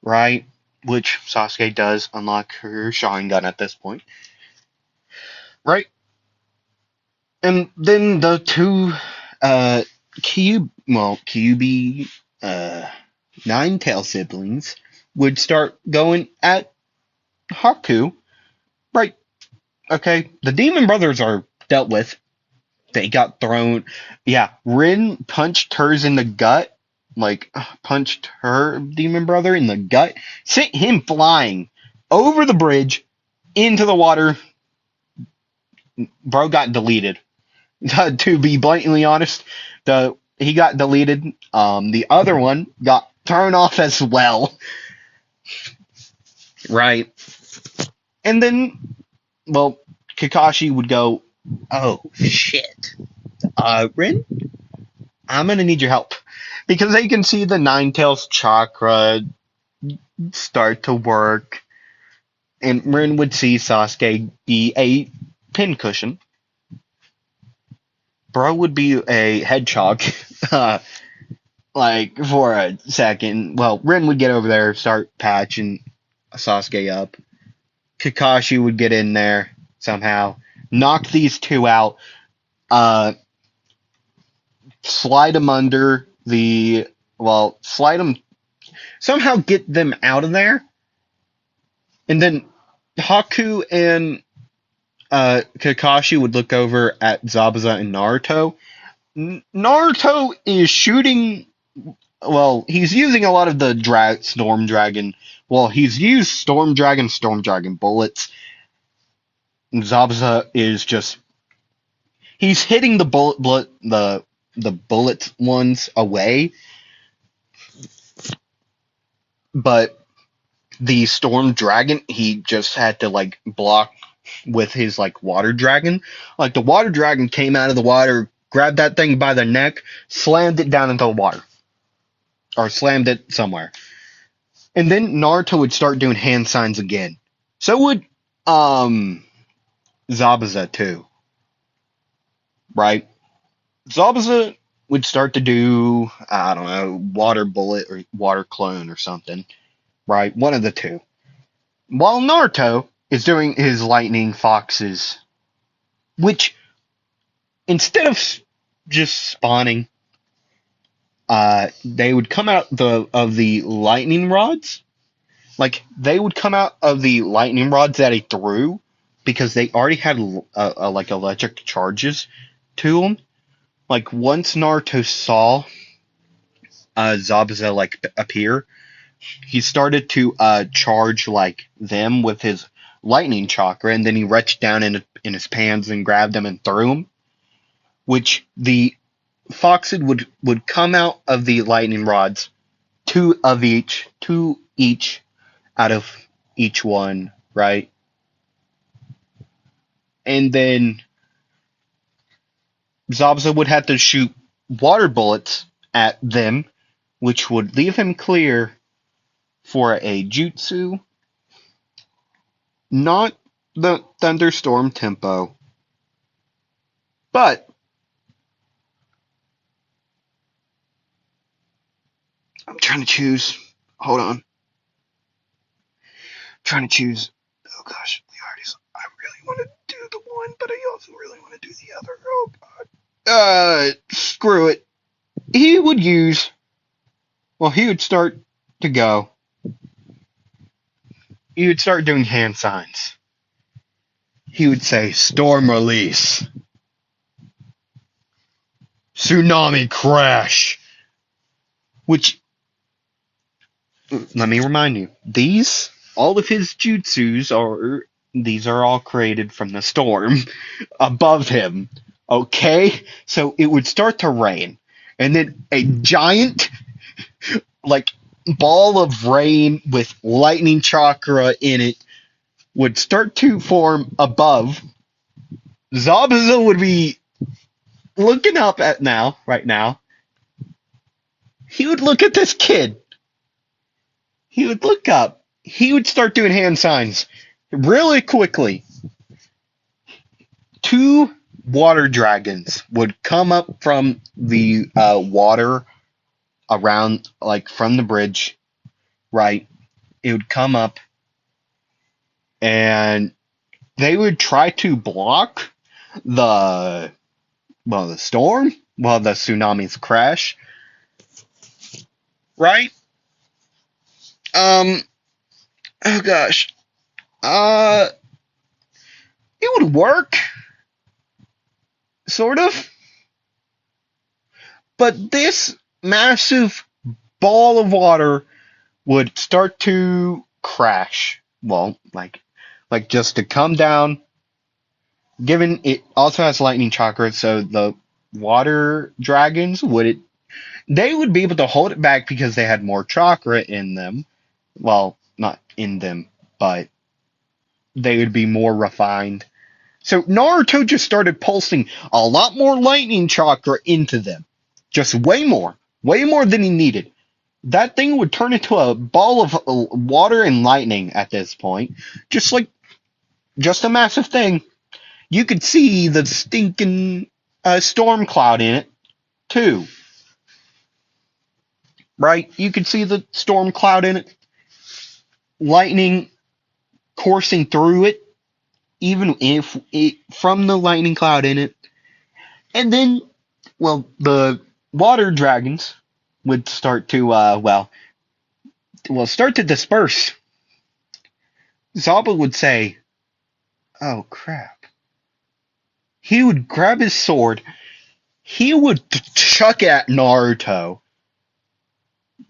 Speaker 1: right? Which Sasuke does unlock her Sharingan at this point, right? And then the two, uh, Kyubi, uh, Nine-Tail siblings would start going at Haku, right? Okay, the Demon Brothers are dealt with. They got thrown. Yeah, Rin punched hers in the gut, like punched her demon brother in the gut, sent him flying over the bridge into the water. Bro got deleted. To be blatantly honest, he got deleted. The other one got turned off as well. Right, and then Kakashi would go, "Oh shit, Rin, I'm gonna need your help," because they can see the Nine Tails chakra start to work, and Rin would see Sasuke be a pincushion. Bro would be a hedgehog, like for a second. Well, Rin would get over there, start patching Sasuke up. Kakashi would get in there somehow, knock these two out, uh, slide them under slide them, somehow get them out of there, and then Haku and Kakashi would look over at Zabuza and Naruto. Naruto is shooting. Well, he's using a lot of the Storm Dragon. Well, he's used Storm Dragon bullets. And Zabuza is just he's hitting the the bullet ones away, but the Storm Dragon he just had to like block with his like water dragon. Like the water dragon came out of the water, grabbed that thing by the neck, slammed it down into the water. Or slammed it somewhere. And then Naruto would start doing hand signs again. So would Zabuza too. Right? Zabuza would start to do, I don't know, water bullet or water clone or something. Right? One of the two. While Naruto is doing his lightning foxes, which instead of just spawning, they would come out of the lightning rods, Like, they would come out of the lightning rods that he threw because they already had like electric charges to them. Like, once Naruto saw Zabuza like appear, he started to charge like them with his lightning chakra, and then he reached down in his pants and grabbed them and threw them. Which the Foxid would come out of the lightning rods, two each out of each one, right? And then Zabuza would have to shoot water bullets at them, which would leave him clear for a jutsu, not the thunderstorm tempo, but I'm trying to choose. Hold on. I'm trying to choose. Oh gosh, I really want to do the one, but I also really want to do the other. Oh god. Screw it. He would use. Well, he would start to go. He would start doing hand signs. He would say, "Storm release, tsunami crash," which, let me remind you, all of his jutsus these are all created from the storm above him. Okay? So it would start to rain. And then a giant, like, ball of rain with lightning chakra in it would start to form above. Zabuza would be looking up right now. He would look at this kid. He would look up. He would start doing hand signs really quickly. Two water dragons would come up from the water around, like, from the bridge, right? It would come up, and they would try to block the the storm, the tsunami's crash, right? Um, oh gosh, uh, it would work, sort of, but this massive ball of water would start to crash. Well, like just to come down. Given it also has lightning chakra, so the water dragons they would be able to hold it back because they had more chakra in them. Well, not in them, but they would be more refined. So Naruto just started pulsing a lot more lightning chakra into them. Just way more than he needed. That thing would turn into a ball of water and lightning at this point. Just a massive thing. You could see the stinking storm cloud in it, too. Right? You could see the storm cloud in it. Lightning coursing through it, even if from the lightning cloud in it. And then, the water dragons would start to, start to disperse. Zaba would say, "Oh crap." He would grab his sword. He would chuck at Naruto.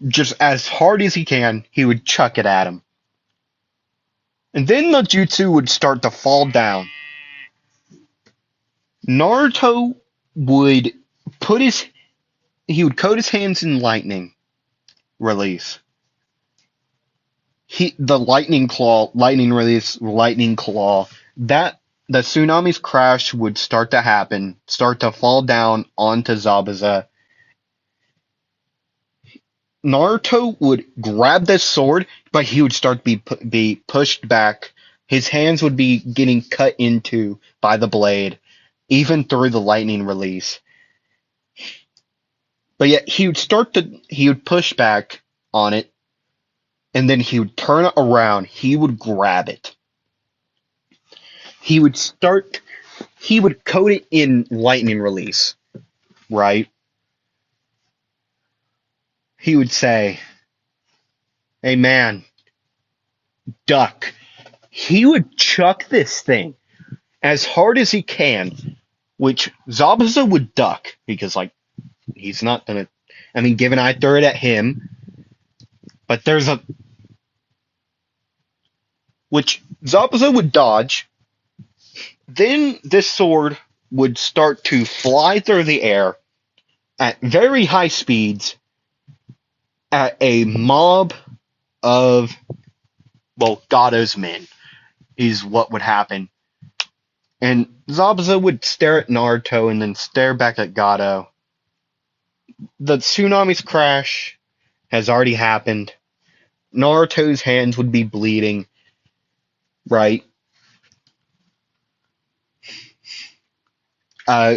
Speaker 1: Just as hard as he can, he would chuck it at him. And then the jutsu would start to fall down. Naruto would he would coat his hands in lightning release. The lightning release, lightning claw. That the tsunami's crash would start to happen, start to fall down onto Zabuza. Naruto would grab this sword, but he would start to be pushed back. His hands would be getting cut into by the blade, even through the lightning release. But yet he would push back on it, and then he would turn it around. He would grab it. He would coat it in lightning release, right? He would say, "Hey man, duck. He would chuck this thing as hard as he can, which Zabuza would duck because, like, he's not gonna. I mean, given I throw it at him, but there's a which Zabuza would dodge. Then this sword would start to fly through the air at very high speeds at a mob of, well, Gado's men is what would happen. And Zabuza would stare at Naruto and then stare back at Gado. The tsunami's crash has already happened. Naruto's hands would be bleeding, right? Uh,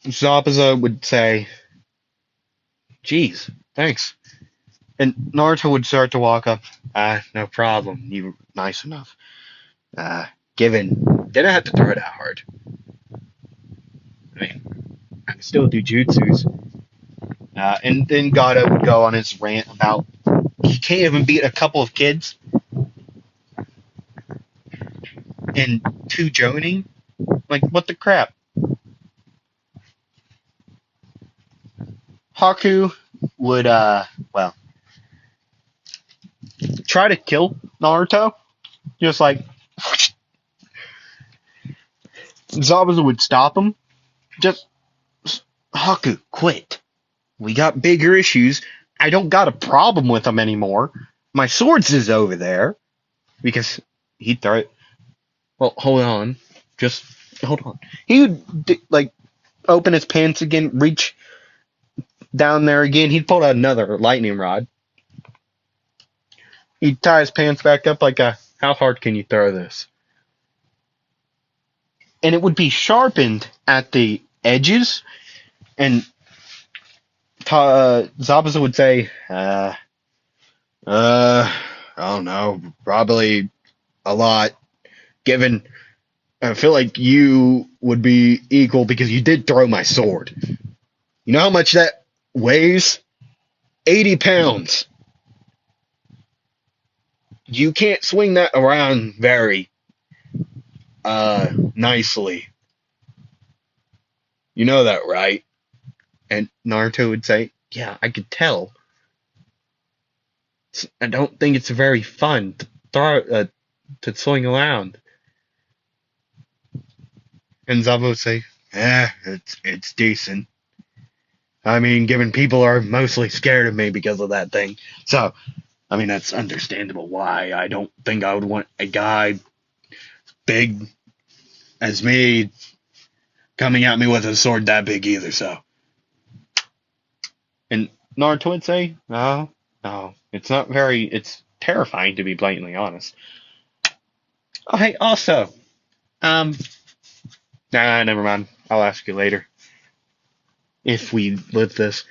Speaker 1: Zabuza would say, "Geez, thanks." And Naruto would start to walk up. No problem. You were nice enough. Uh, Given, didn't have to throw it that hard. I mean, I could still do jutsus. And then Gado would go on his rant about he can't even beat a couple of kids in two joning. Like, what the crap? Haku would, well, try to kill Naruto. Just like, Zabuza would stop him. Just, Haku, quit. We got bigger issues. I don't got a problem with him anymore. My swords is over there. Because he'd throw it. Well, hold on. Just hold on. He would, like, open his pants again, reach down there again. He'd pull out another lightning rod. He'd tie his pants back up like a, how hard can you throw this? And it would be sharpened at the edges. And Zabuza would say, I don't know, probably a lot. Given, I feel like you would be equal because you did throw my sword. You know how much that weighs? 80 pounds. You can't swing that around very nicely. You know that, right? And Naruto would say, yeah, I could tell. I don't think it's very fun to throw to swing around. And Zabo would say, it's decent. I mean, given people are mostly scared of me because of that thing. So, I mean, that's understandable why I don't think I would want a guy big as me coming at me with a sword that big either, so. And Naruto would say, no, it's not very, it's terrifying to be blatantly honest. Oh, hey, also, um, never mind. I'll ask you later. If we live this.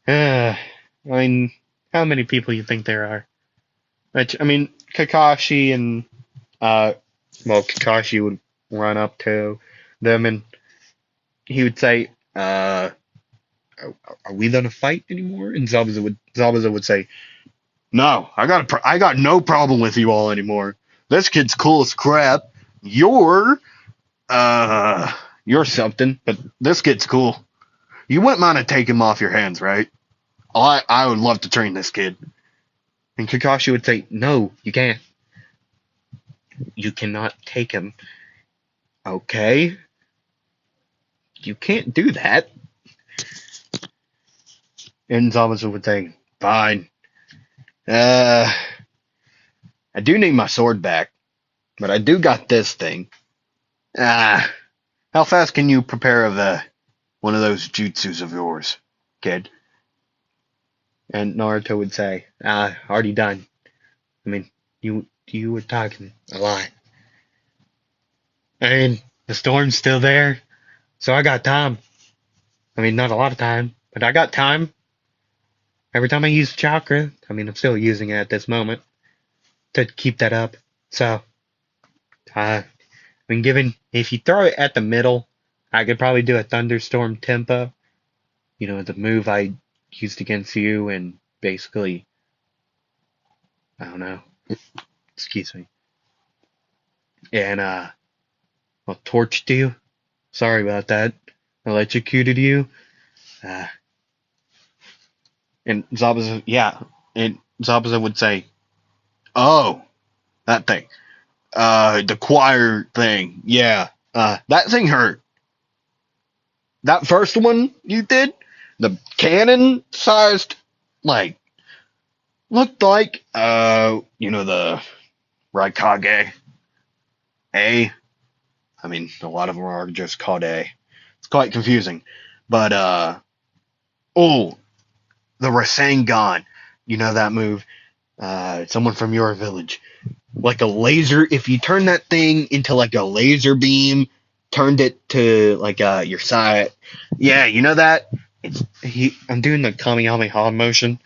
Speaker 1: I mean, how many people you think there are? Which, I mean, Kakashi and, Kakashi would run up to them and he would say, are we gonna fight anymore? And Zabuza would say, no, I got no problem with you all anymore. This kid's cool as crap. You're you're something, but this kid's cool. You wouldn't mind to take him off your hands, right? I would love to train this kid. And Kakashi would say, no, you can't. You cannot take him. Okay. You can't do that. And Zabuza would say, fine. I do need my sword back, but I do got this thing. How fast can you prepare one of those jutsus of yours, kid? And Naruto would say, already done. I mean, you were talking a lot. I mean, the storm's still there, so I got time. I mean, not a lot of time, but I got time. Every time I use chakra, I mean, I'm still using it at this moment to keep that up. So, when given, if you throw it at the middle, I could probably do a thunderstorm tempo. You know, the move I used against you, and basically I don't know. Excuse me. And well, torched you. Sorry about that. Electrocuted you. Uh, and Zabuza, yeah. And Zabuza would say, "Oh, that thing. The choir thing. Yeah. That thing hurt. That first one you did, the cannon-sized, like, looked like, the Raikage A. I mean, a lot of them are just called A. It's quite confusing. But, oh, the Rasengan. You know that move? Someone from your village. Like a laser, if you turn that thing into like a laser beam, turned it to like your side. Yeah, you know that? I'm doing the Kamehameha motion,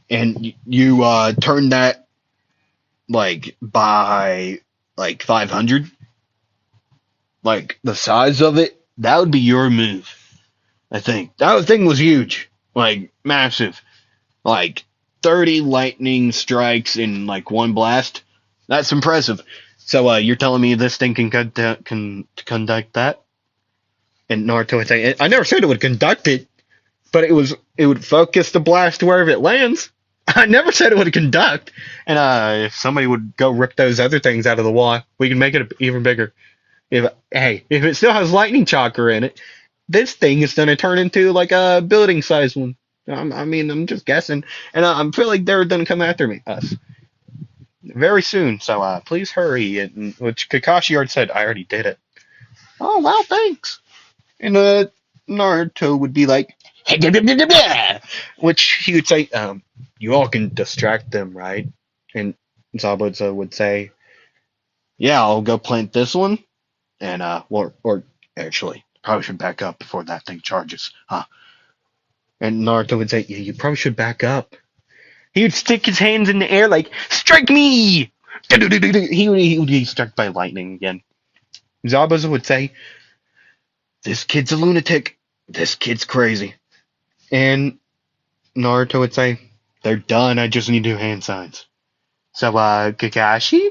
Speaker 1: and you turn that like by like 500, like the size of it. That would be your move, I think. That thing was huge, like massive, like 30 lightning strikes in like one blast. That's impressive. So you're telling me this thing can conduct that? And Naruto would say, I never said it would conduct it, but it would focus the blast wherever it lands. I never said it would conduct. And if somebody would go rip those other things out of the wall, we can make it even bigger. If it still has lightning chakra in it, this thing is gonna turn into like a building size one. I mean, I'm just guessing, and I feel like they're gonna come after us very soon. So please hurry. And which Kakashi already said, I already did it. Oh wow, thanks. And Naruto would be like, which he would say, you all can distract them, right? And Zabuza would say, yeah, I'll go plant this one, and or actually, probably should back up before that thing charges, huh? And Naruto would say, yeah, you probably should back up. He would stick his hands in the air like, strike me! He would be struck by lightning again. Zabuza would say, this kid's a lunatic. This kid's crazy. And Naruto would say, they're done. I just need new hand signs. So, Kakashi,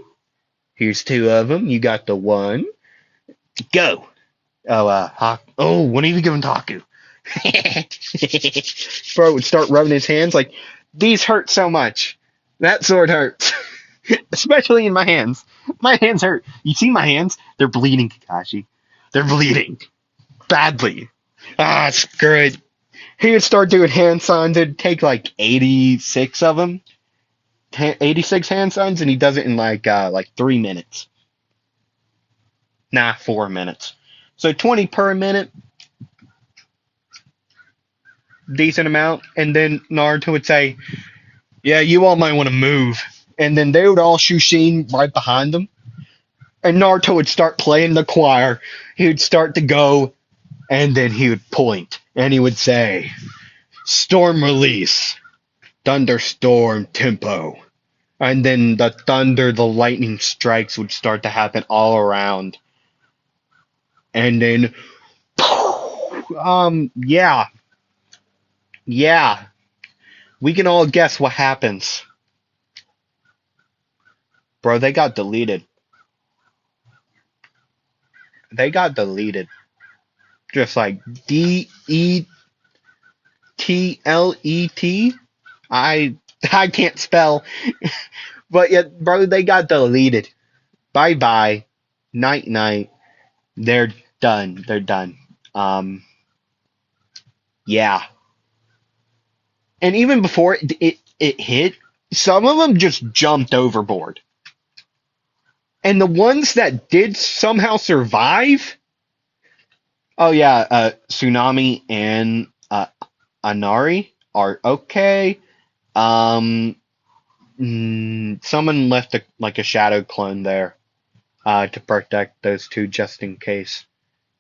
Speaker 1: here's two of them. You got the one. Go. Oh, what are you giving Taku? Bro would start rubbing his hands like, these hurt so much. That sword hurts. Especially in my hands. My hands hurt. You see my hands? They're bleeding, Kakashi. They're bleeding. Badly. Ah, screw it. He would start doing hand signs. It'd take like 86 of them. 86 hand signs, and he does it in like 3 minutes. Nah, 4 minutes. So 20 per minute. Decent amount. And then Naruto would say, yeah, you all might want to move. And then they would all Shushin right behind them. And Naruto would start playing the choir. He would start to go, and then he would point. And he would say, storm release. Thunderstorm tempo. And then the thunder, the lightning strikes would start to happen all around. And then, yeah. Yeah. We can all guess what happens. Bro, they got deleted. They got deleted. Just like DETLET. I can't spell. But yeah, bro, they got deleted. Bye bye. Night night. They're done. They're done. Yeah. And even before it hit, some of them just jumped overboard. And the ones that did somehow survive, oh yeah, Tsunami and Anari are okay. Um, Someone left like a shadow clone there to protect those two just in case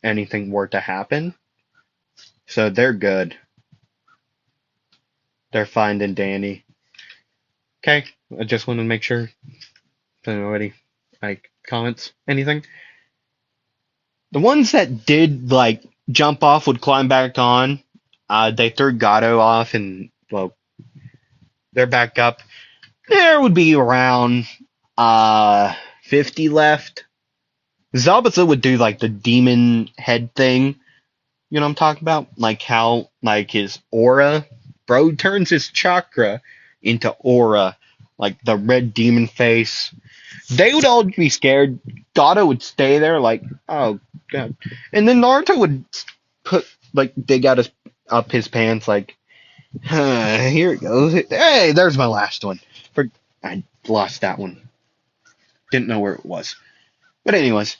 Speaker 1: anything were to happen. So they're good. They're fine and dandy. Okay, I just wanted to make sure. Anybody like comments? Anything? The ones that did like jump off would climb back on. They threw Gato off, and well, they're back up. There would be around 50 left. Zabuza would do like the demon head thing. You know what I'm talking about? Like how like his aura, bro turns his chakra into aura, like the red demon face. They would all be scared. Gato would stay there like, oh god. And then Naruto would put like dig out his up his pants like, here it goes. Hey, there's my last one. I lost that one. Didn't know where it was. But anyways,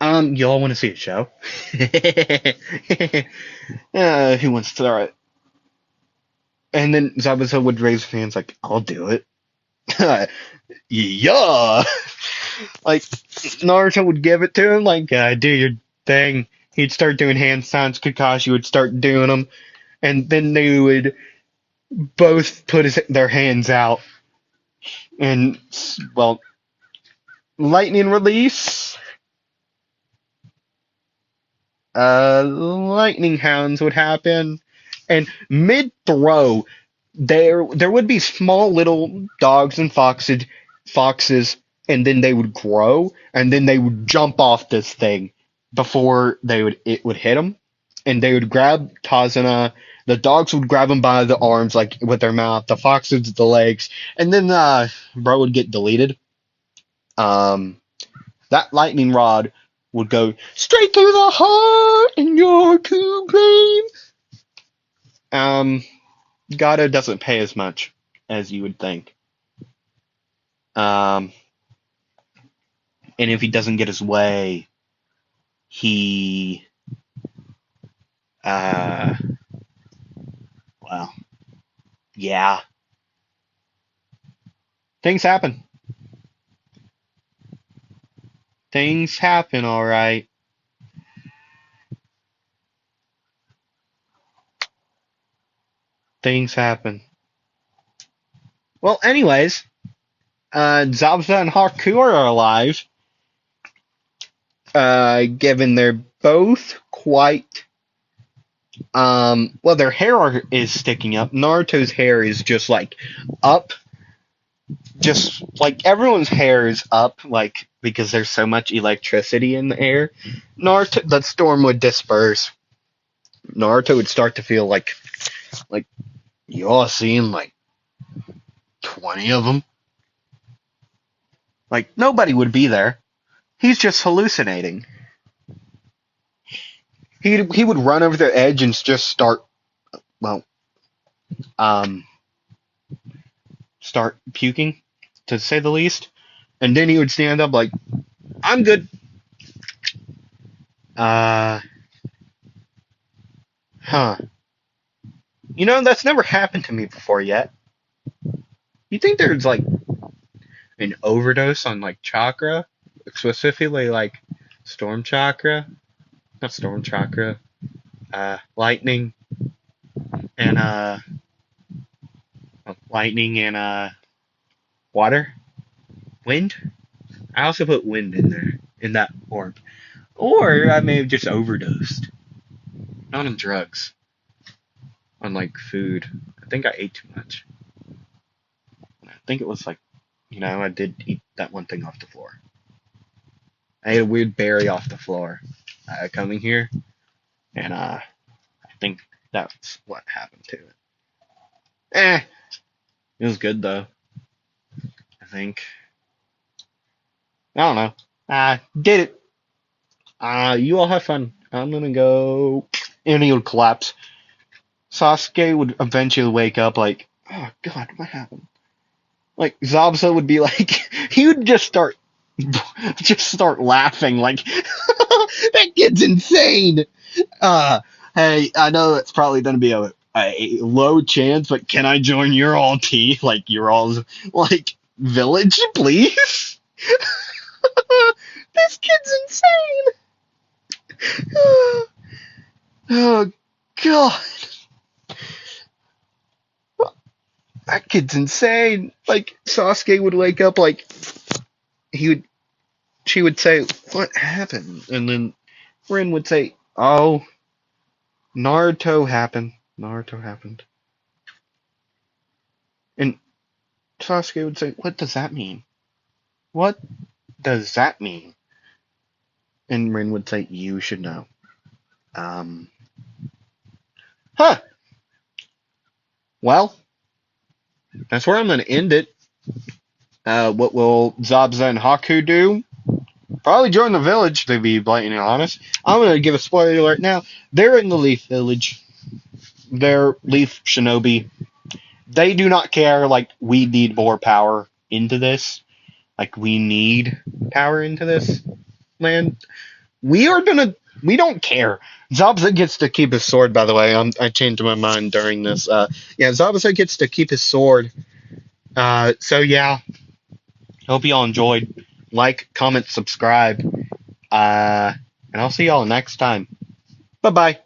Speaker 1: y'all want to see a show? Who wants to start? And then Zabuza would raise his hands like, I'll do it. Yeah. Like Naruto would give it to him, like, do your thing. He'd start doing hand signs. Kakashi would start doing them, and then they would both put their hands out, and well, lightning release. Lightning hounds would happen, and mid throw, there would be small little dogs and foxes, and then they would grow, and then they would jump off this thing before it would hit them, and they would grab Tazuna. The dogs would grab him by the arms, like with their mouth. The foxes the legs, and then bro would get deleted. Um, that lightning rod would go straight through the heart, and you're to blame. Gato doesn't pay as much as you would think. Um, and if he doesn't get his way, he, uh, well, yeah, things happen. Things happen, all right. Things happen. Well, anyways, Zabuza and Haku are alive. Given they're both quite, well, their hair is sticking up. Naruto's hair is just like up, just like everyone's hair is up, like because there's so much electricity in the air. Naruto, the storm would disperse. Naruto would start to feel like you all seen like 20 of them. Like nobody would be there. He's just hallucinating. He would run over the edge and just start, well, um start puking, to say the least. And then he would stand up like, I'm good. Uh huh. You know, that's never happened to me before yet. You think there's like an overdose on like chakra? Specifically like storm chakra? Not storm chakra. Lightning and water? Wind? I also put wind in there, in that orb. Or I may have just overdosed. Not on drugs. On like food. I think I ate too much. I think it was like, I did eat that one thing off the floor. I ate a weird berry off the floor coming here, and I think that's what happened to it. It was good though. I think. I don't know. Did it. You all have fun. I'm gonna go. And he would collapse. Sasuke would eventually wake up like, oh god, what happened? Like Zabuza would be like, he would just start laughing like, that kid's insane. Uh, hey, I know it's probably gonna be a low chance, but can I join your all team? Like your all's like village, please? This kid's insane. Oh god, that kid's insane. Like Sasuke would wake up like he would she would say, what happened? And then Rin would say, oh, Naruto happened. Naruto happened. And Sasuke would say, "What does that mean? What does that mean?" And Rin would say, "You should know." Um, huh. Well, that's where I'm going to end it. What will Zabza and Haku do? Probably join the village, to be blatantly honest. I'm going to give a spoiler alert now. They're in the Leaf Village. They're Leaf Shinobi. They do not care, like, we need more power into this. Like, we need power into this land. We don't care. Zabza gets to keep his sword, by the way. I changed my mind during this. Yeah, Zabza gets to keep his sword. So yeah, hope y'all enjoyed. Like, comment, subscribe. And I'll see y'all next time. Bye bye.